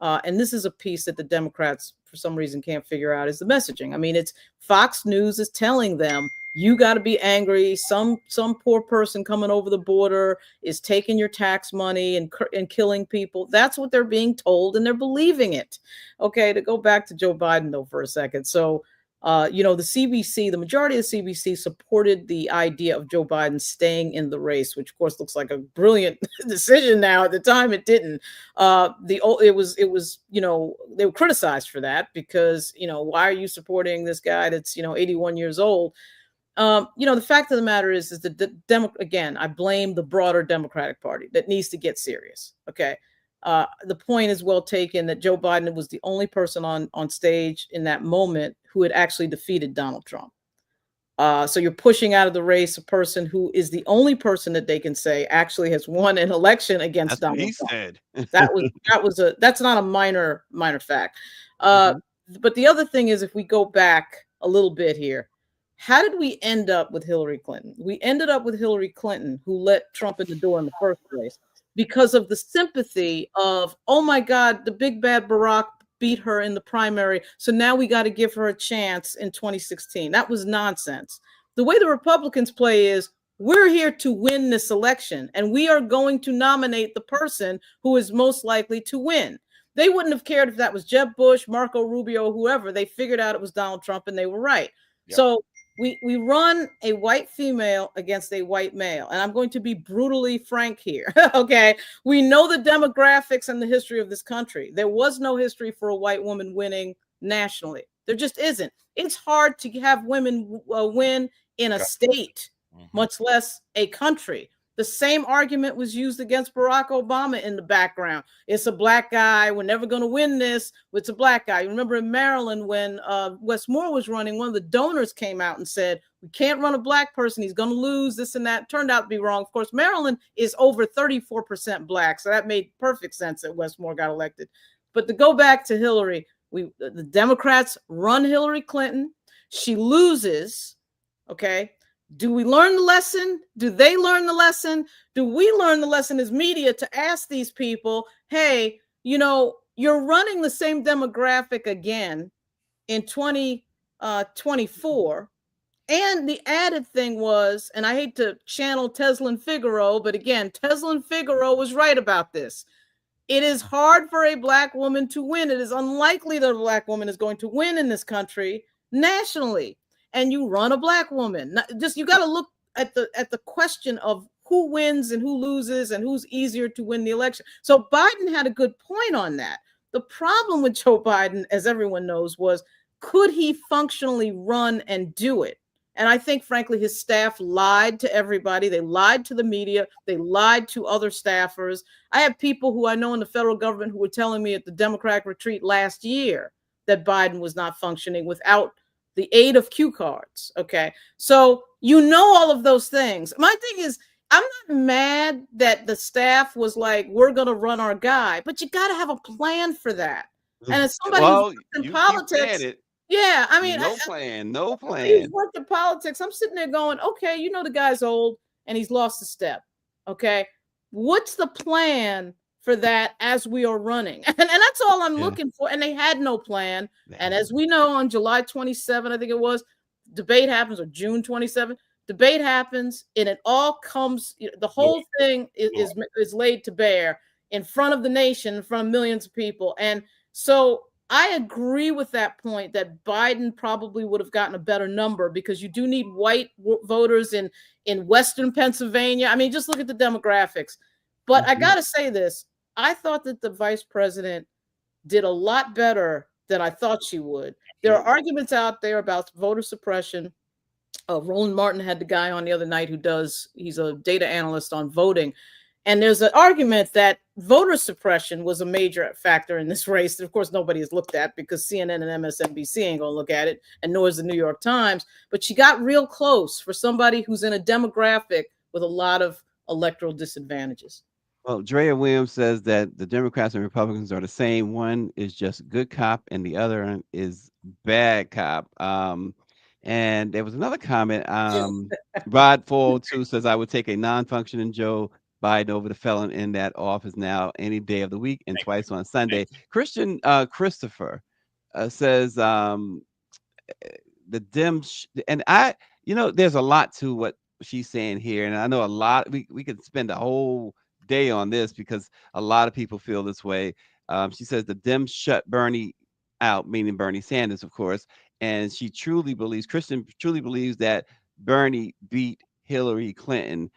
and this is a piece that the Democrats, for some reason, can't figure out, is the messaging. I mean, it's Fox News is telling them, you got to be angry. Some poor person coming over the border is taking your tax money and killing people. That's what they're being told, and they're believing it. Okay, to go back to Joe Biden, though, for a second. So, the CBC, the majority of the CBC supported the idea of Joe Biden staying in the race, which of course looks like a brilliant decision now. At the time, it didn't. They were criticized for that because, why are you supporting this guy that's, 81 years old? The fact of the matter is that again, I blame the broader Democratic Party that needs to get serious. Okay. The point is well taken that Joe Biden was the only person on stage in that moment who had actually defeated Donald Trump. So you're pushing out of the race a person who is the only person that they can say actually has won an election against Donald Trump. Said. That's not a minor fact. But the other thing is, if we go back a little bit here, how did we end up with Hillary Clinton? We ended up with Hillary Clinton, who let Trump in the door in the first place, because of the sympathy of, oh my God, the big bad Barack beat her in the primary, so now we got to give her a chance in 2016. That was nonsense. The way the Republicans play is, we're here to win this election, and we are going to nominate the person who is most likely to win. They wouldn't have cared if that was Jeb Bush, Marco Rubio, whoever. They figured out it was Donald Trump, and they were right. Yep. So we run a white female against a white male. And I'm going to be brutally frank here. Okay. We know the demographics and the history of this country. There was no history for a white woman winning nationally. There just isn't. It's hard to have women win in a state, much less a country. The same argument was used against Barack Obama in the background. It's a black guy. We're never going to win this. It's a black guy. You remember in Maryland when Wes Moore was running, one of the donors came out and said, we can't run a black person. He's going to lose this and that. Turned out to be wrong. Of course, Maryland is over 34% black. So that made perfect sense that Wes Moore got elected. But to go back to Hillary, the Democrats run Hillary Clinton. She loses. Okay. Do we learn the lesson? Do they learn the lesson? Do we learn the lesson as media to ask these people, hey, you're running the same demographic again in 2024. And the added thing was, and I hate to channel Teslin Figaro, but again, Teslin Figaro was right about this. It is hard for a black woman to win. It is unlikely that a black woman is going to win in this country nationally, and you run a black woman. Just you got to look at the question of who wins and who loses and who's easier to win the election. So Biden had a good point on that. The problem with Joe Biden, as everyone knows, was could he functionally run and do it? And I think, frankly, his staff lied to everybody. They lied to the media. They lied to other staffers. I have people who I know in the federal government who were telling me at the Democratic retreat last year that Biden was not functioning without the aid of cue cards. Okay. So you know all of those things. My thing is, I'm not mad that the staff was like, we're going to run our guy, but you got to have a plan for that. And as somebody who's in politics, yeah, I mean, no plan. He's worked in politics. I'm sitting there going, okay, you know, the guy's old and he's lost a step. Okay. What's the plan for that as we are running? And that's all I'm looking for. And they had no plan. And as we know, on July 27, I think it was, debate happens, or June 27, debate happens, and it all comes, the whole thing is laid to bear in front of the nation, in front of millions of people. And so I agree with that point that Biden probably would have gotten a better number, because you do need white voters in Western Pennsylvania. I mean, just look at the demographics. But I got to say this. I thought that the vice president did a lot better than I thought she would. There are arguments out there about voter suppression. Roland Martin had the guy on the other night he's a data analyst on voting. And there's an argument that voter suppression was a major factor in this race that, of course, nobody has looked at, because CNN and MSNBC ain't going to look at it, and nor is the New York Times. But she got real close for somebody who's in a demographic with a lot of electoral disadvantages. Well, Drea Williams says that the Democrats and Republicans are the same. One is just good cop and the other is bad cop. And there was another comment. Rod 402 says, I would take a non-functioning Joe Biden over the felon in that office now any day of the week and twice on Sunday. Christian Christopher says the Dems, and there's a lot to what she's saying here. And I know a lot, we could spend a whole day on this because a lot of people feel this way. She says the Dems shut Bernie out, meaning Bernie Sanders, of course. And Christian truly believes that Bernie beat Hillary Clinton.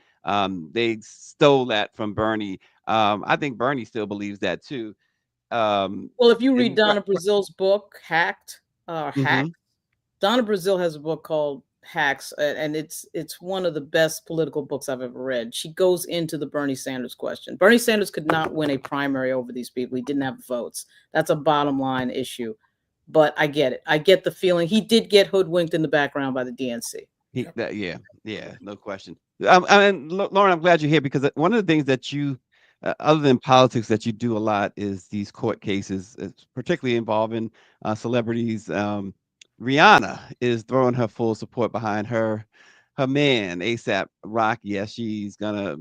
They stole that from Bernie. I think Bernie still believes that too. Well, if you read Donna Brazil's book, Hacked, Donna Brazil has a book called Hacks, and it's one of the best political books I've ever read. She goes into the Bernie Sanders question. Bernie Sanders could not win a primary over these people. He didn't have votes. That's a bottom line issue. But I get it. I get the feeling he did get hoodwinked in the background by the DNC. No question. Lauren, I'm glad you're here, because one of the things that you, other than politics, that you do a lot is these court cases, particularly involving celebrities. Rihanna is throwing her full support behind her man, ASAP Rocky. Yes, she's gonna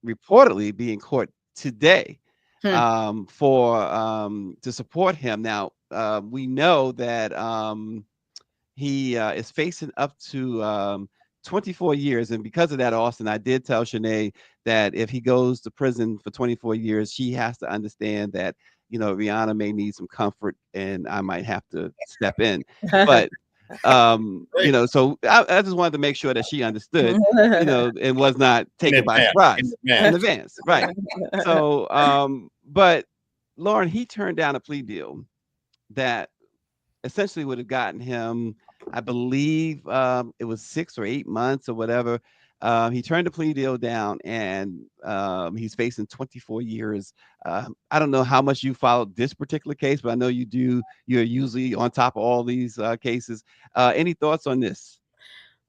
reportedly be in court today to support him. Now, we know that he is facing up to 24 years. And because of that, Austin, I did tell Shanae that if he goes to prison for 24 years, she has to understand that, Rihanna may need some comfort and I might have to step in. But, so I just wanted to make sure that she understood, and was not taken by surprise in advance. Right. So, but Lauren, he turned down a plea deal that essentially would have gotten him, I believe it was 6 or 8 months or whatever. He turned the plea deal down, and he's facing 24 years. I don't know how much you followed this particular case, but I know you do. You're usually on top of all these cases. Any thoughts on this?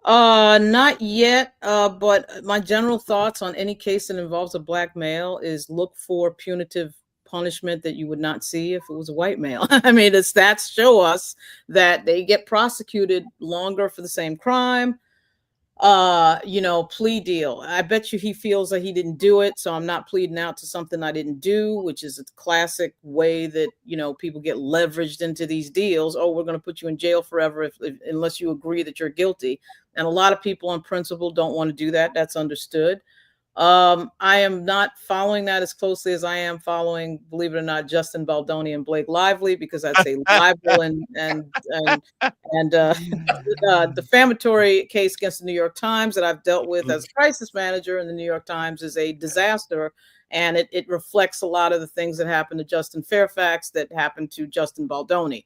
Not yet, but my general thoughts on any case that involves a black male is look for punitive punishment that you would not see if it was a white male. I mean, the stats show us that they get prosecuted longer for the same crime. Plea deal. I bet you he feels that he didn't do it, so I'm not pleading out to something I didn't do, which is a classic way that, people get leveraged into these deals. Oh, we're going to put you in jail forever unless you agree that you're guilty. And a lot of people on principle don't want to do that. That's understood. I am not following that as closely as I am following, believe it or not, Justin Baldoni and Blake Lively, because that's a libel and defamatory case against the New York Times that I've dealt with as a crisis manager in the New York Times is a disaster. And it reflects a lot of the things that happened to Justin Fairfax that happened to Justin Baldoni,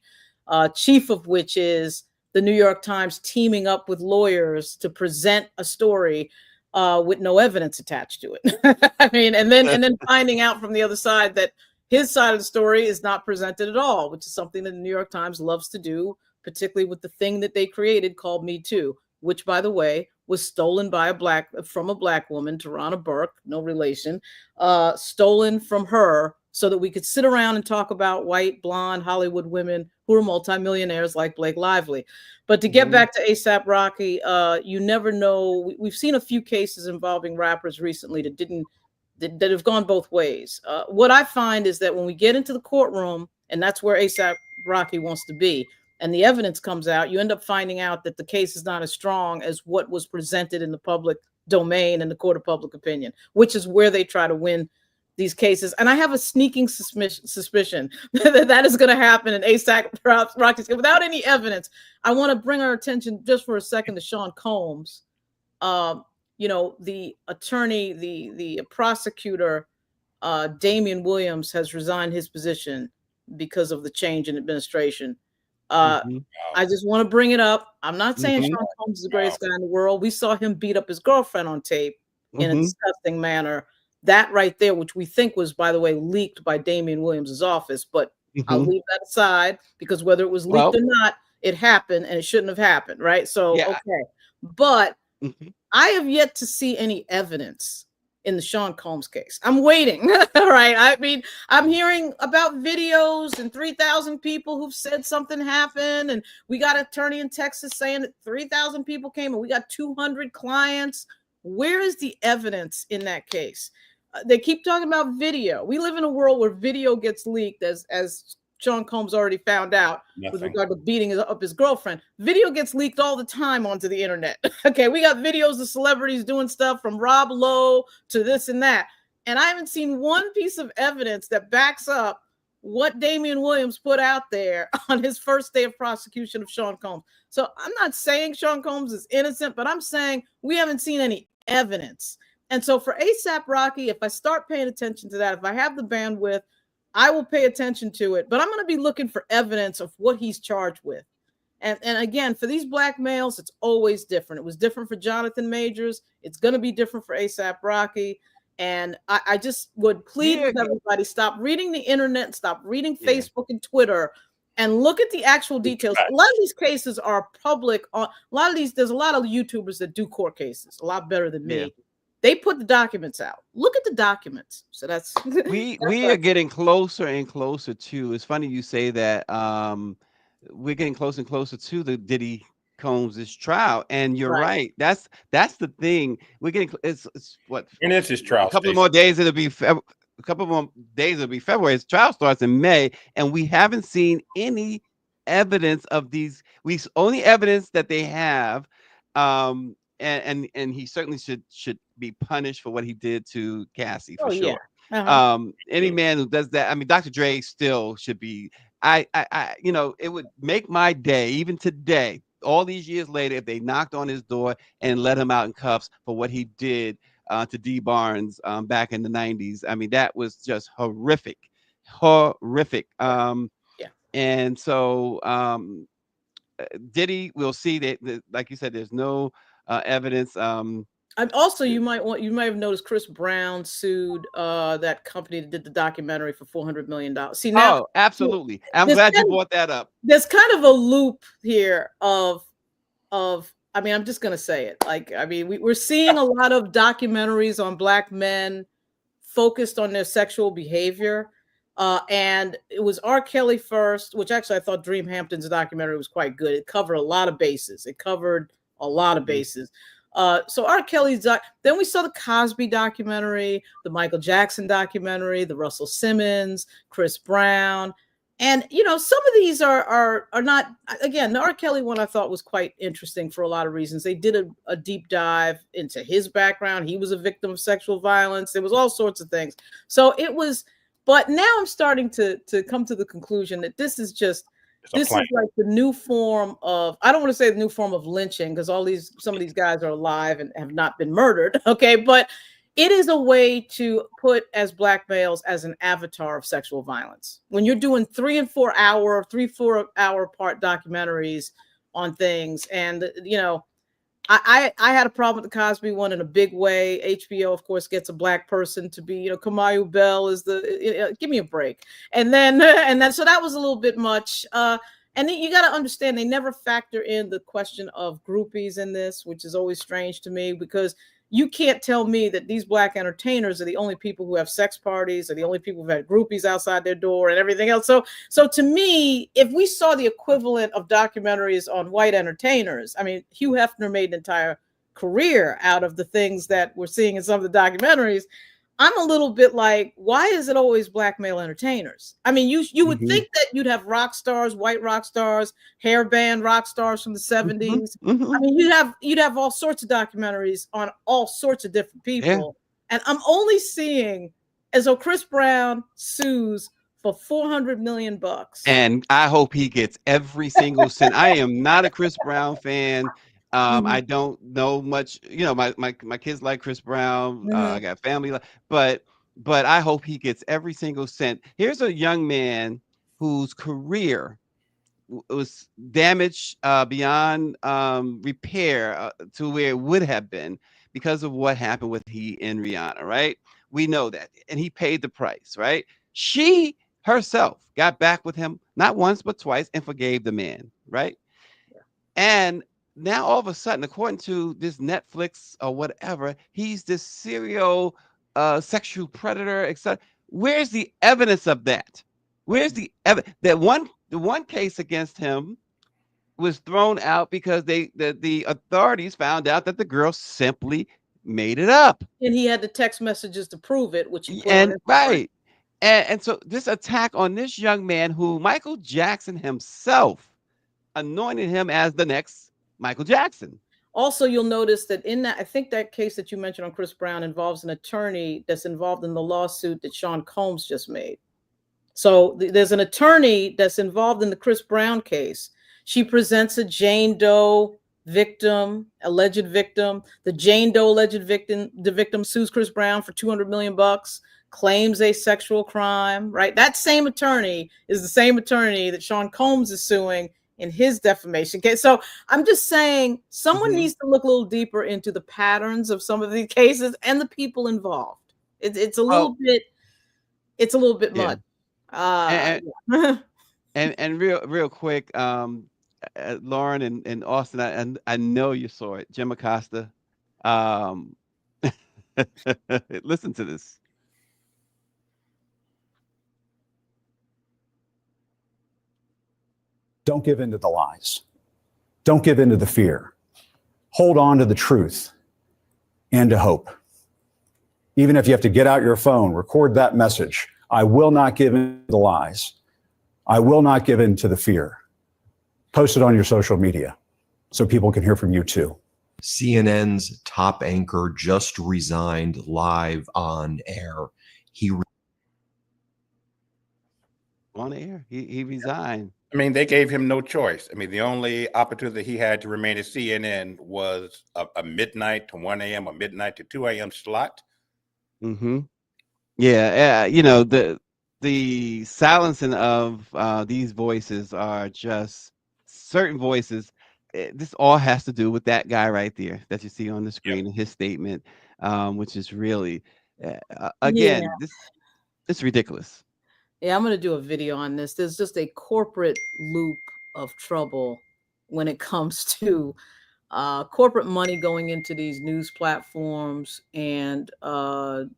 chief of which is the New York Times teaming up with lawyers to present a story with no evidence attached to it. I mean, and then finding out from the other side that his side of the story is not presented at all, which is something that the New York Times loves to do, particularly with the thing that they created called Me Too, which, by the way, was stolen by from a black woman, Tarana Burke, no relation, stolen from her so that we could sit around and talk about white, blonde Hollywood women who are multimillionaires like Blake Lively. But to get back to ASAP Rocky, you never know. We've seen a few cases involving rappers recently that have gone both ways. What I find is that when we get into the courtroom, and that's where ASAP Rocky wants to be, and the evidence comes out, you end up finding out that the case is not as strong as what was presented in the public domain and the court of public opinion, which is where they try to win these cases. And I have a sneaking suspicion that is going to happen in ASAP Rocky's case without any evidence. I want to bring our attention just for a second to Sean Combs. The attorney, the prosecutor, Damian Williams, has resigned his position because of the change in administration. I just want to bring it up. I'm not saying Sean Combs is the greatest guy in the world. We saw him beat up his girlfriend on tape in a disgusting manner. That right there, which we think was, by the way, leaked by Damian Williams' office, but I'll leave that aside because whether it was leaked or not, it happened and it shouldn't have happened, right? So, okay. But I have yet to see any evidence in the Sean Combs case. I'm waiting, all right? I mean, I'm hearing about videos and 3,000 people who've said something happened, and we got an attorney in Texas saying that 3,000 people came and we got 200 clients. Where is the evidence in that case? They keep talking about video. We live in a world where video gets leaked, as Sean Combs already found out with regard to beating up his girlfriend. Video gets leaked all the time onto the internet. Okay, we got videos of celebrities doing stuff from Rob Lowe to this and that. And I haven't seen one piece of evidence that backs up what Damian Williams put out there on his first day of prosecution of Sean Combs. So I'm not saying Sean Combs is innocent, but I'm saying we haven't seen any evidence. And so for ASAP Rocky, if I start paying attention to that, if I have the bandwidth, I will pay attention to it. But I'm going to be looking for evidence of what he's charged with. And again, for these black males, it's always different. It was different for Jonathan Majors. It's going to be different for ASAP Rocky. And I just would plead with everybody, stop reading the internet, stop reading Facebook and Twitter, and look at the actual details. A lot of these cases are public. There's a lot of YouTubers that do court cases a lot better than me. They put the documents out. Look at the documents. So that's we are getting closer and closer to. It's funny you say that. We're getting closer and closer to the Diddy Combs' trial, and you're right. That's the thing. We're getting. It's what? And it's his trial. A couple more days. It'll be a couple more days. It'll be February. His trial starts in May, and we haven't seen any evidence of these. Only evidence that they have. And he certainly should be punished for what he did to Cassie for sure. Any man who does that, I mean, Dr. Dre still should be. It would make my day, even today, all these years later, if they knocked on his door and let him out in cuffs for what he did to D Barnes back in the 90s. I mean, that was just horrific. And so Diddy, we'll see that, like you said, there's no evidence. And also, you might have noticed Chris Brown sued that company that did the documentary for $400 million. See now, absolutely. I'm glad you brought that up. There's kind of a loop here of. I mean, I'm just gonna say it. We're seeing a lot of documentaries on black men focused on their sexual behavior. And it was R. Kelly first, which actually I thought Dream Hampton's documentary was quite good. It covered a lot of bases. So R. Kelly's then we saw the Cosby documentary, the Michael Jackson documentary, the Russell Simmons, Chris Brown. And some of these are not. Again, the R. Kelly one I thought was quite interesting for a lot of reasons. They did a deep dive into his background. He was a victim of sexual violence. There was all sorts of things. So it was. But now I'm starting to come to the conclusion that this is like the new form of. I don't want to say the new form of lynching, because some of these guys are alive and have not been murdered. Okay, but it is a way to put as Black males as an avatar of sexual violence. When you're doing 3 and 4 hour part documentaries on things, and I had a problem with the Cosby one in a big way. HBO, of course, gets a Black person to be, Kamau Bell is give me a break, and then so that was a little bit much. And then you got to understand they never factor in the question of groupies in this, which is always strange to me, because you can't tell me that these Black entertainers are the only people who have sex parties, or the only people who've had groupies outside their door and everything else. So to me, if we saw the equivalent of documentaries on white entertainers, I mean, Hugh Hefner made an entire career out of the things that we're seeing in some of the documentaries. I'm a little bit like, why is it always Black male entertainers? I mean, you would think that you'd have rock stars, white rock stars, hair band rock stars from the 70s. I mean, you'd have all sorts of documentaries on all sorts of different people. Yeah. And I'm only seeing as though Chris Brown sues for $400 million. And I hope he gets every single cent. I am not a Chris Brown fan. I don't know much, my kids like Chris Brown. I got family, but I hope he gets every single cent. Here's a young man whose career was damaged beyond repair to where it would have been because of what happened with he and Rihanna, right? We know that. And he paid the price, right? She herself got back with him, not once, but twice, and forgave the man, right? Yeah. And now all of a sudden, according to this Netflix or whatever, he's this serial sexual predator, etc. Where's the evidence of that? Where's the evidence? The one case against him was thrown out because the authorities found out that the girl simply made it up. And he had the text messages to prove it, which he put and on his right. And so this attack on this young man who Michael Jackson himself anointed him as the next Michael Jackson. Also, you'll notice that in that, I think that case that you mentioned on Chris Brown involves an attorney that's involved in the lawsuit that Sean Combs just made. So there's an attorney that's involved in the Chris Brown case. She presents a Jane Doe victim, alleged victim. The Jane Doe alleged victim, the victim sues Chris Brown for $200 million, claims a sexual crime, right? That same attorney is the same attorney that Sean Combs is suing in his defamation case. So I'm just saying someone needs to look a little deeper into the patterns of some of these cases and the people involved. It's a little bit much. And real quick, Lauren and Austin, I know you saw it. Jim Acosta. Listen to this. Don't give in to the lies. Don't give in to the fear. Hold on to the truth and to hope. Even if you have to get out your phone, record that message. I will not give in to the lies. I will not give in to the fear. Post it on your social media so people can hear from you too. CNN's top anchor just resigned live on air. On air. He resigned. I mean, they gave him no choice. I mean, the only opportunity he had to remain at CNN was a midnight to 1 a.m., a midnight to 2 a.m. slot. Yeah, the silencing of these voices are just certain voices. This all has to do with that guy right there that you see on the screen and his statement, which is really, it's ridiculous. Yeah, I'm going to do a video on this. There's just a corporate loop of trouble when it comes to corporate money going into these news platforms. And what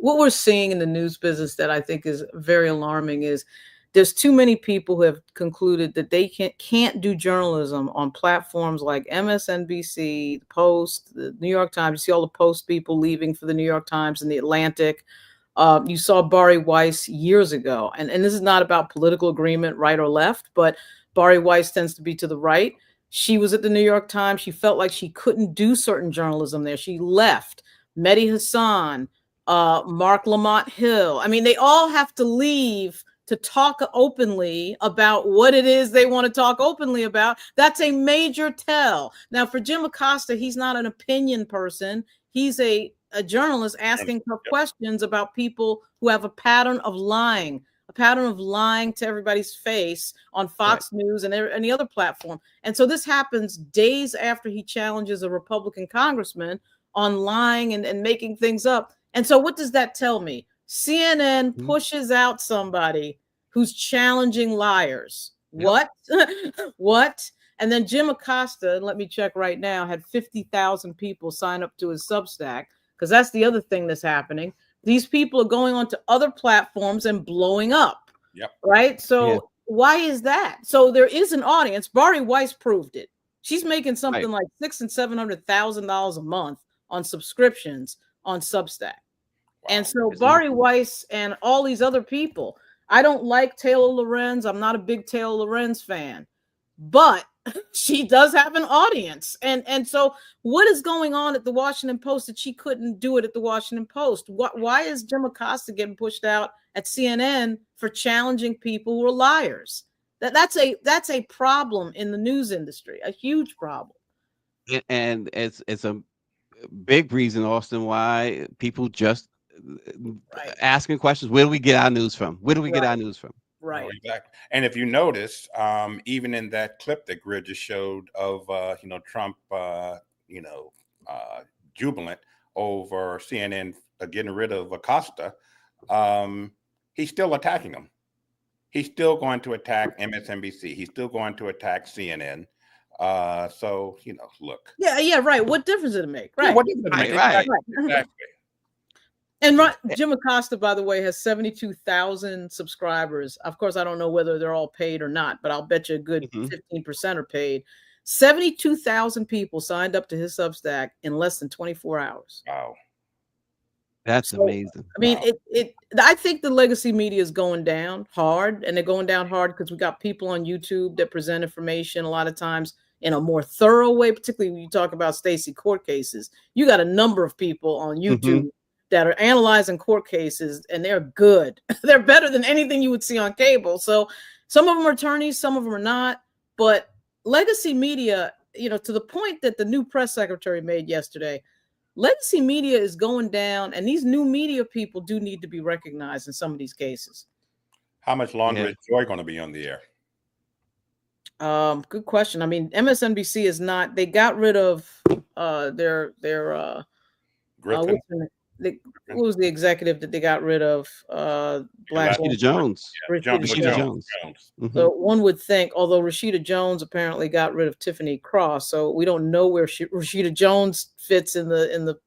we're seeing in the news business that I think is very alarming is there's too many people who have concluded that they can't do journalism on platforms like MSNBC, the Post, the New York Times. You see all the Post people leaving for the New York Times and the Atlantic. You saw Bari Weiss years ago, and this is not about political agreement, right or left, but Bari Weiss tends to be to the right. She was at the New York Times. She felt like she couldn't do certain journalism there. She left. Mehdi Hassan, Mark Lamont Hill. I mean, they all have to leave to talk openly about what it is they want to talk openly about. That's a major tell. Now, for Jim Acosta, he's not an opinion person. He's a journalist asking her questions about people who have a pattern of lying to everybody's face on Fox News and any other platform. And so this happens days after he challenges a Republican congressman on lying and making things up. And so what does that tell me? CNN pushes out somebody who's challenging liars. What? What? And then Jim Acosta, let me check right now, had 50,000 people sign up to his Substack, because that's the other thing that's happening. These people are going on to other platforms and blowing up. Right? So why is that? So there is an audience. Bari Weiss proved it. She's making something like $600,000 and $700,000 a month on subscriptions on Substack. And so Bari Weiss and all these other people, I don't like Taylor Lorenz. I'm not a big Taylor Lorenz fan, but she does have an audience. And so what is going on at the Washington Post that she couldn't do it at the Washington Post? Why is Jim Acosta getting pushed out at CNN for challenging people who are liars? That's a problem in the news industry, a huge problem. And it's a big reason, Austin, why people just asking questions. Where do we get our news from? Where do we get our news from? Right. Oh, exactly. And if you notice, even in that clip that Grid just showed of Trump, jubilant over CNN getting rid of Acosta, he's still attacking them. He's still going to attack MSNBC. He's still going to attack CNN. So look. Yeah, right. What difference does it make? Right. Yeah, what difference does it make? Right. Exactly. And Jim Acosta, by the way, has 72,000 subscribers. Of course, I don't know whether they're all paid or not, but I'll bet you a good 15% are paid. 72,000 people signed up to his Substack in less than 24 hours. Wow. That's amazing. I mean, I think the legacy media is going down hard, and they're going down hard because we got people on YouTube that present information a lot of times in a more thorough way, particularly when you talk about Stacey court cases. You got a number of people on YouTube that are analyzing court cases, and they're good. They're better than anything you would see on cable. So some of them are attorneys, some of them are not. But legacy media, to the point that the new press secretary made yesterday, legacy media is going down, and these new media people do need to be recognized in some of these cases. How much longer is Joy going to be on the air? Good question. I mean, MSNBC is not. They got rid of their Griffin. What was the executive that they got rid of? Black Rashida Jones. Rashida Jones. So one would think, although Rashida Jones apparently got rid of Tiffany Cross, so we don't know where Rashida Jones fits in the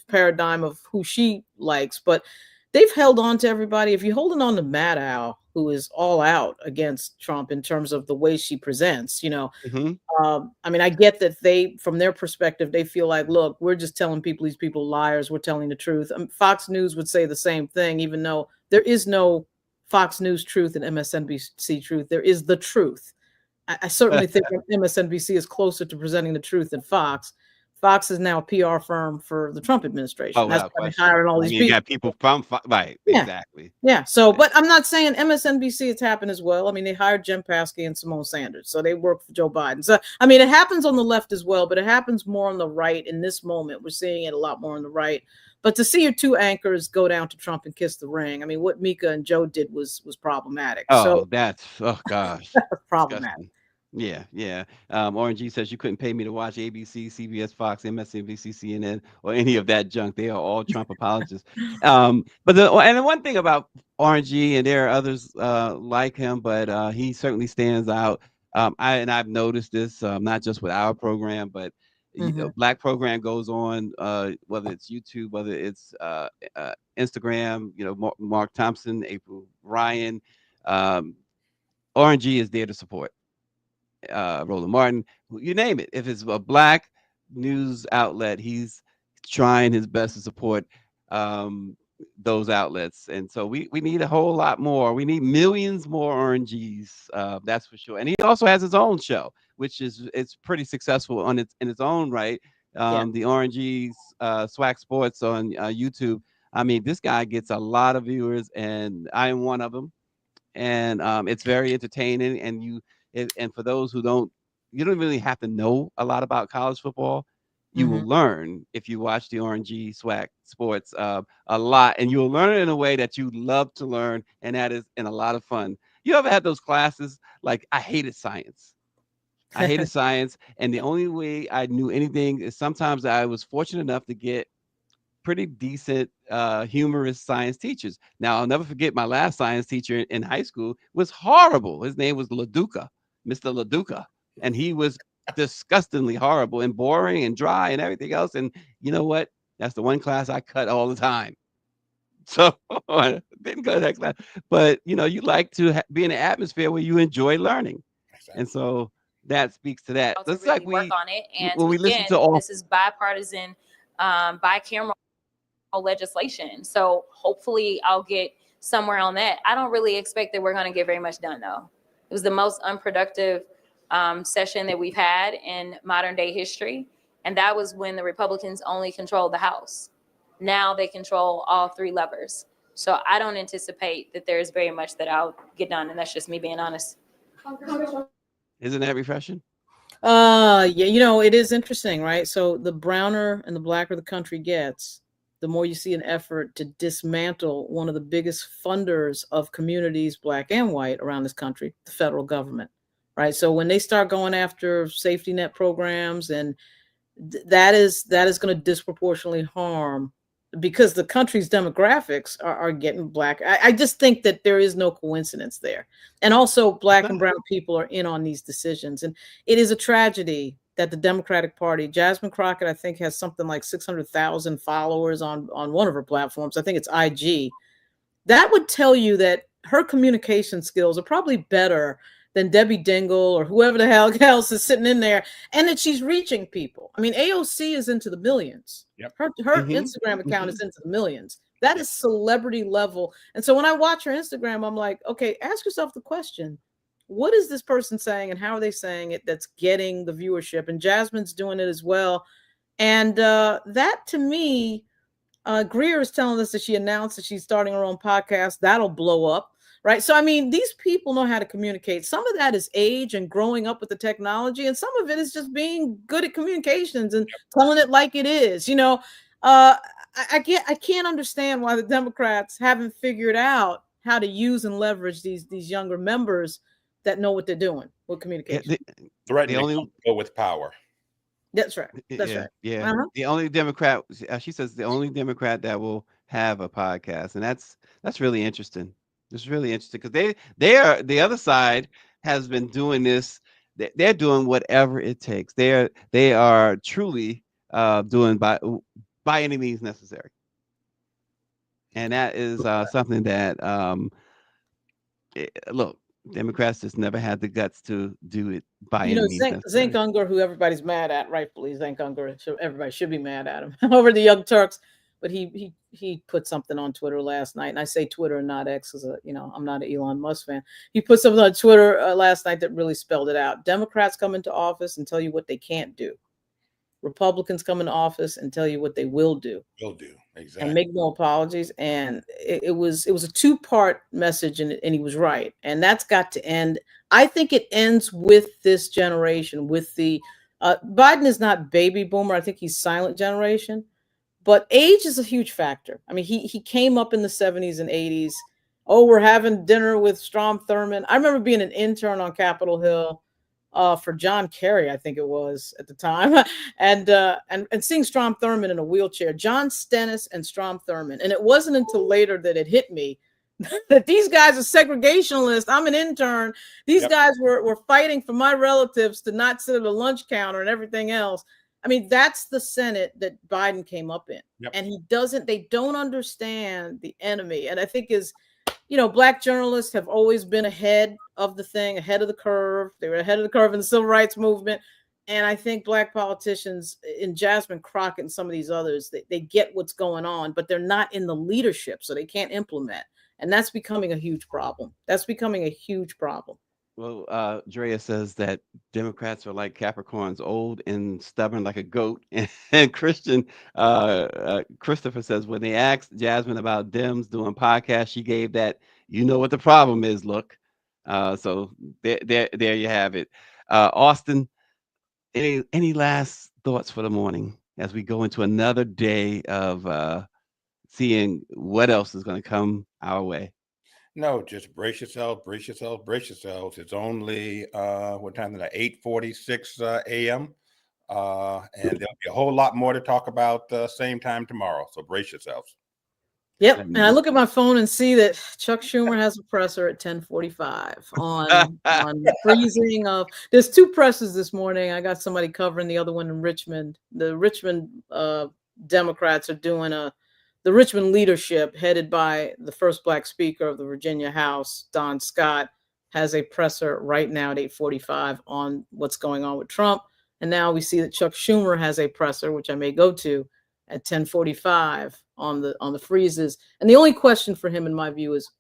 paradigm of who she likes, but they've held on to everybody. If you're holding on to Maddow, who is all out against Trump in terms of the way she presents, I mean, I get that from their perspective, they feel like, look, we're just telling these people liars. We're telling the truth. Fox News would say the same thing, even though there is no Fox News truth and MSNBC truth. There is the truth. I certainly think MSNBC is closer to presenting the truth than Fox. Fox is now a PR firm for the Trump administration. That's why they're hiring all these people. You got people from exactly. Yeah. So, but I'm not saying MSNBC has happened as well. I mean, they hired Jen Psaki and Simone Sanders, so they work for Joe Biden. So, I mean, it happens on the left as well, but it happens more on the right in this moment. We're seeing it a lot more on the right. But to see your two anchors go down to Trump and kiss the ring, I mean, what Mika and Joe did was problematic. That's gosh, problematic. Yeah. RNG says you couldn't pay me to watch ABC, CBS, Fox, MSNBC, CNN, or any of that junk. They are all Trump apologists. But the one thing about RNG, and there are others like him, but he certainly stands out. I've noticed this not just with our program, but Black program goes on, whether it's YouTube, whether it's Instagram. Mark Thompson, April Ryan, RNG is there to support. Roland Martin, you name it. If it's a Black news outlet, he's trying his best to support. those outlets. And so we need a whole lot more. We need millions more RNGs. That's for sure. And he also has his own show, which is it's pretty successful on in its own right. The RNGs Swag Sports on YouTube. I mean, this guy gets a lot of viewers, and I am one of them. And it's very entertaining. And for those who you don't really have to know a lot about college football. You will learn if you watch the RNG Swag Sports a lot, and you'll learn it in a way that you love to learn, and that is in a lot of fun. You ever had those classes like I hated science? I hated science, and the only way I knew anything is sometimes I was fortunate enough to get pretty decent, humorous science teachers. Now, I'll never forget my last science teacher in high school was horrible. His name was LaDuca, Mr. LaDuca, and he was disgustingly horrible and boring and dry and everything else. And you know what? That's the one class I cut all the time. So I didn't go to that class. But, you like to be in an atmosphere where you enjoy learning. Exactly. And so that speaks to that. To It's really like work on it. And when we listen to all this is bipartisan, bicameral legislation. So hopefully I'll get somewhere on that. I don't really expect that we're going to get very much done, though. It was the most unproductive session that we've had in modern day history. And that was when the Republicans only controlled the House. Now they control all three levers. So I don't anticipate that there's very much that I'll get done. And that's just me being honest. Isn't that refreshing? Yeah, it is interesting, right? So the browner and the blacker the country gets, the more you see an effort to dismantle one of the biggest funders of communities, black and white, around this country, the federal government, right? So when they start going after safety net programs, and that is going to disproportionately harm, because the country's demographics are getting black. I just think that there is no coincidence there. And also black and brown people are in on these decisions. And it is a tragedy that the Democratic Party, Jasmine Crockett, I think, has something like 600,000 followers on one of her platforms. I think it's IG. That would tell you that her communication skills are probably better than Debbie Dingle or whoever the hell else is sitting in there, and that she's reaching people. I mean, AOC is into the millions. Yep. Her Instagram account is into the millions. That is celebrity level. And so when I watch her Instagram, I'm like, okay, ask yourself the question, what is this person saying and how are they saying it that's getting the viewership? And Jasmine's doing it as well. And that, to me, Greer is telling us that she announced that she's starting her own podcast. That'll blow up. Right. So, I mean, these people know how to communicate. Some of that is age and growing up with the technology. And some of it is just being good at communications and telling it like it is. I can't understand why the Democrats haven't figured out how to use and leverage these younger members that know what they're doing with communication. The only go with power. That's right. That's right. Yeah. The only Democrat, she says, the only Democrat that will have a podcast. And that's really interesting. It's really interesting because they are, the other side has been doing this. They're doing whatever it takes. They are truly doing by any means necessary. And that is something that look, Democrats just never had the guts to do it by any means necessary. Cenk Uygur, who everybody's mad at, rightfully, Cenk Uygur, everybody should be mad at him over the Young Turks. But he put something on Twitter last night, and I say Twitter and not X because I'm not an Elon Musk fan. He put something on Twitter last night that really spelled it out. Democrats come into office and tell you what they can't do. Republicans come into office and tell you what they will do. Exactly. And make no apologies. And it was a two-part message, and he was right. And that's got to end. I think it ends with this generation. With the Biden is not baby boomer. I think he's silent generation. But age is a huge factor. I mean, he came up in the 70s and 80s. Oh, we're having dinner with Strom Thurmond. I remember being an intern on Capitol Hill for John Kerry, I think it was at the time, and seeing Strom Thurmond in a wheelchair, John Stennis and Strom Thurmond. And it wasn't until later that it hit me that these guys are segregationalists. I'm an intern. These guys were fighting for my relatives to not sit at a lunch counter and everything else. I mean, that's the Senate that Biden came up in. And they don't understand the enemy. And I think Black journalists have always been ahead of the thing, ahead of the curve. They were ahead of the curve in the civil rights movement. And I think black politicians in Jasmine Crockett and some of these others, they get what's going on, but they're not in the leadership, so they can't implement. And that's becoming a huge problem. That's becoming a huge problem. Well, Drea says that Democrats are like Capricorns, old and stubborn like a goat. And Christopher says when they asked Jasmine about Dems doing podcasts, she gave that, you know what the problem is, look. So there you have it. Austin, any last thoughts for the morning as we go into another day of seeing what else is going to come our way? No, just brace yourself, brace yourself, brace yourselves. It's only what time is it? 8:46 a.m. And there'll be a whole lot more to talk about same time tomorrow. So brace yourselves. Yep. And I look at my phone and see that Chuck Schumer has a presser at 10:45 on the freezing of. There's two presses this morning. I got somebody covering the other one in Richmond. The Richmond Democrats are doing the Richmond leadership, headed by the first Black Speaker of the Virginia House, Don Scott, has a presser right now at 8:45 on what's going on with Trump. And now we see that Chuck Schumer has a presser, which I may go to, at 10:45 on the freezes. And the only question for him, in my view, is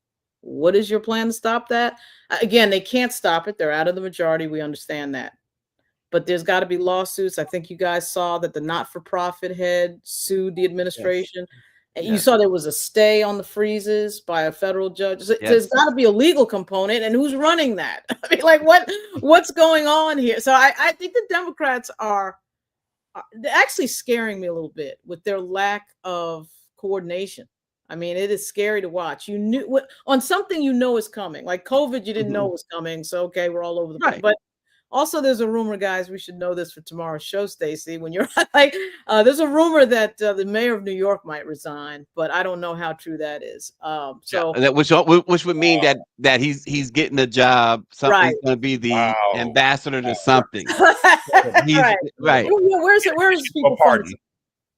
what is your plan to stop that? Again, they can't stop it. They're out of the majority. We understand that. But there's got to be lawsuits. I think you guys saw that the not-for-profit head sued the administration. Yes. And you saw there was a stay on the freezes by a federal judge. There's got to be a legal component, and who's running that? I mean, like what's going on here? So I think the Democrats are actually scaring me a little bit with their lack of coordination. I mean, it is scary to watch. You knew on something you know is coming, like COVID, you didn't know was coming. So okay, we're all over the place. But also, there's a rumor, guys. We should know this for tomorrow's show, Stacey. When you're like, there's a rumor that the mayor of New York might resign, but I don't know how true that is. So which would mean that he's getting a job. Something's going to be the ambassador to something. Right. Where's his people from?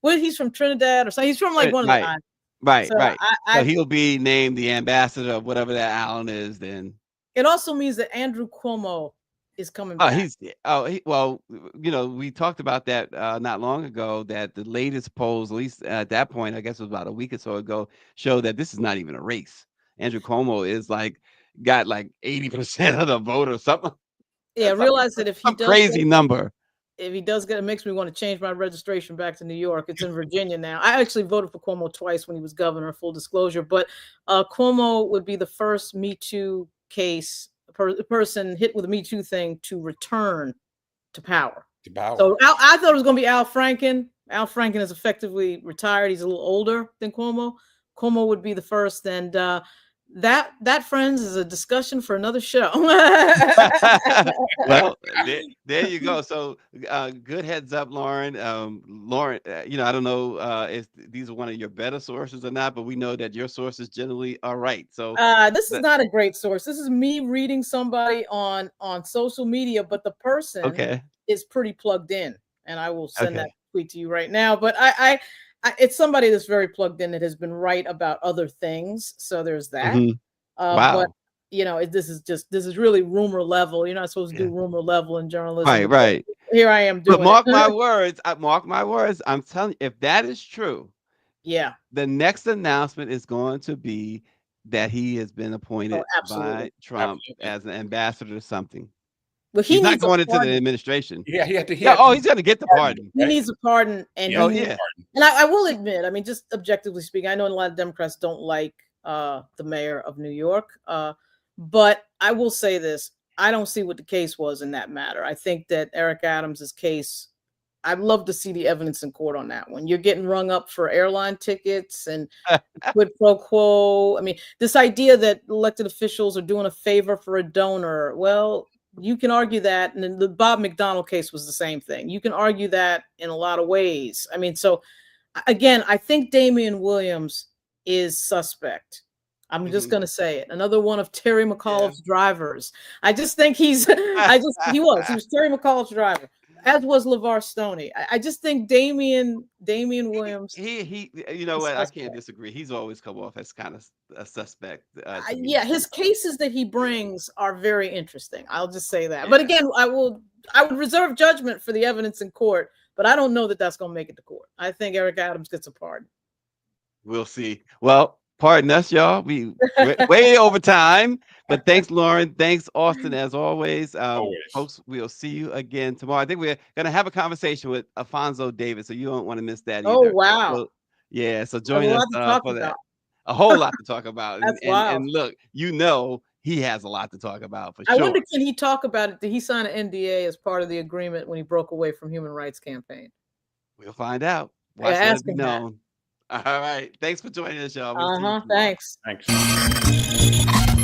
Well, he's from Trinidad or something. He's from like one of the islands. Right. So he'll be named the ambassador of whatever that island is. Then it also means that Andrew Cuomo is coming back. Well, we talked about that not long ago, that the latest polls, at least at that point, I guess it was about a week or so ago, showed that this is not even a race. Andrew Cuomo is got 80% of the vote or something. Yeah, realize that if he does crazy number. If he does get it, makes me want to change my registration back to New York. It's in Virginia now. I actually voted for Cuomo twice when he was governor, full disclosure, but Cuomo would be the first Me Too case person hit with a Me Too thing to return to power. So I thought it was going to be Al Franken. Al Franken is effectively retired. He's a little older than Cuomo. Cuomo would be the first, and that friends is a discussion for another show. Well, there you go. So good heads up, Lauren. Lauren, I don't know if these are one of your better sources or not, but we know that your sources generally are right. So this is not a great source. This is me reading somebody on social media, but the person is pretty plugged in, and I will send that tweet to you right now. But I it's somebody that's very plugged in that has been right about other things. So there's that. Wow. But this is really rumor level. You're not supposed to do rumor level in journalism. Right. Here I am doing. But mark my words. I'm telling you, if that is true, the next announcement is going to be that he has been appointed by Trump as an ambassador to something. Well, he's not going into the administration. Yeah, he's going to get the pardon. He needs a pardon, and and I will admit, I mean, just objectively speaking, I know a lot of Democrats don't like the mayor of New York, but I will say this: I don't see what the case was in that matter. I think that Eric Adams's case, I'd love to see the evidence in court on that one. You're getting rung up for airline tickets and quid pro quo. I mean, this idea that elected officials are doing a favor for a donor. Well, you can argue that, and the Bob McDonnell case was the same thing. You can argue that in a lot of ways. I mean, so again, I think Damian Williams is suspect. I'm just going to say it. Another one of Terry McAuliffe's drivers. I just think he was Terry McAuliffe's driver. as was LeVar Stoney. I just think Damian Williams. He, you know what? I can't disagree. He's always come off as kind of a suspect. To me. Yeah, his cases that he brings are very interesting. I'll just say that. But again, I would reserve judgment for the evidence in court, but I don't know that that's going to make it to court. I think Eric Adams gets a pardon. We'll see. Well, pardon us, y'all. We way over time, but thanks, Lauren. Thanks, Austin, as always. Folks, we'll see you again tomorrow. I think we're gonna have a conversation with Alfonso Davis, so you don't want to miss that either. Oh wow! So, yeah, so join us for that. A whole lot to talk about. and look, he has a lot to talk about for sure. I wonder, can he talk about it? Did he sign an NDA as part of the agreement when he broke away from Human Rights Campaign? We'll find out. Watch that be known. All right. Thanks for joining us, y'all. We'll see you tomorrow. Thanks. Thanks.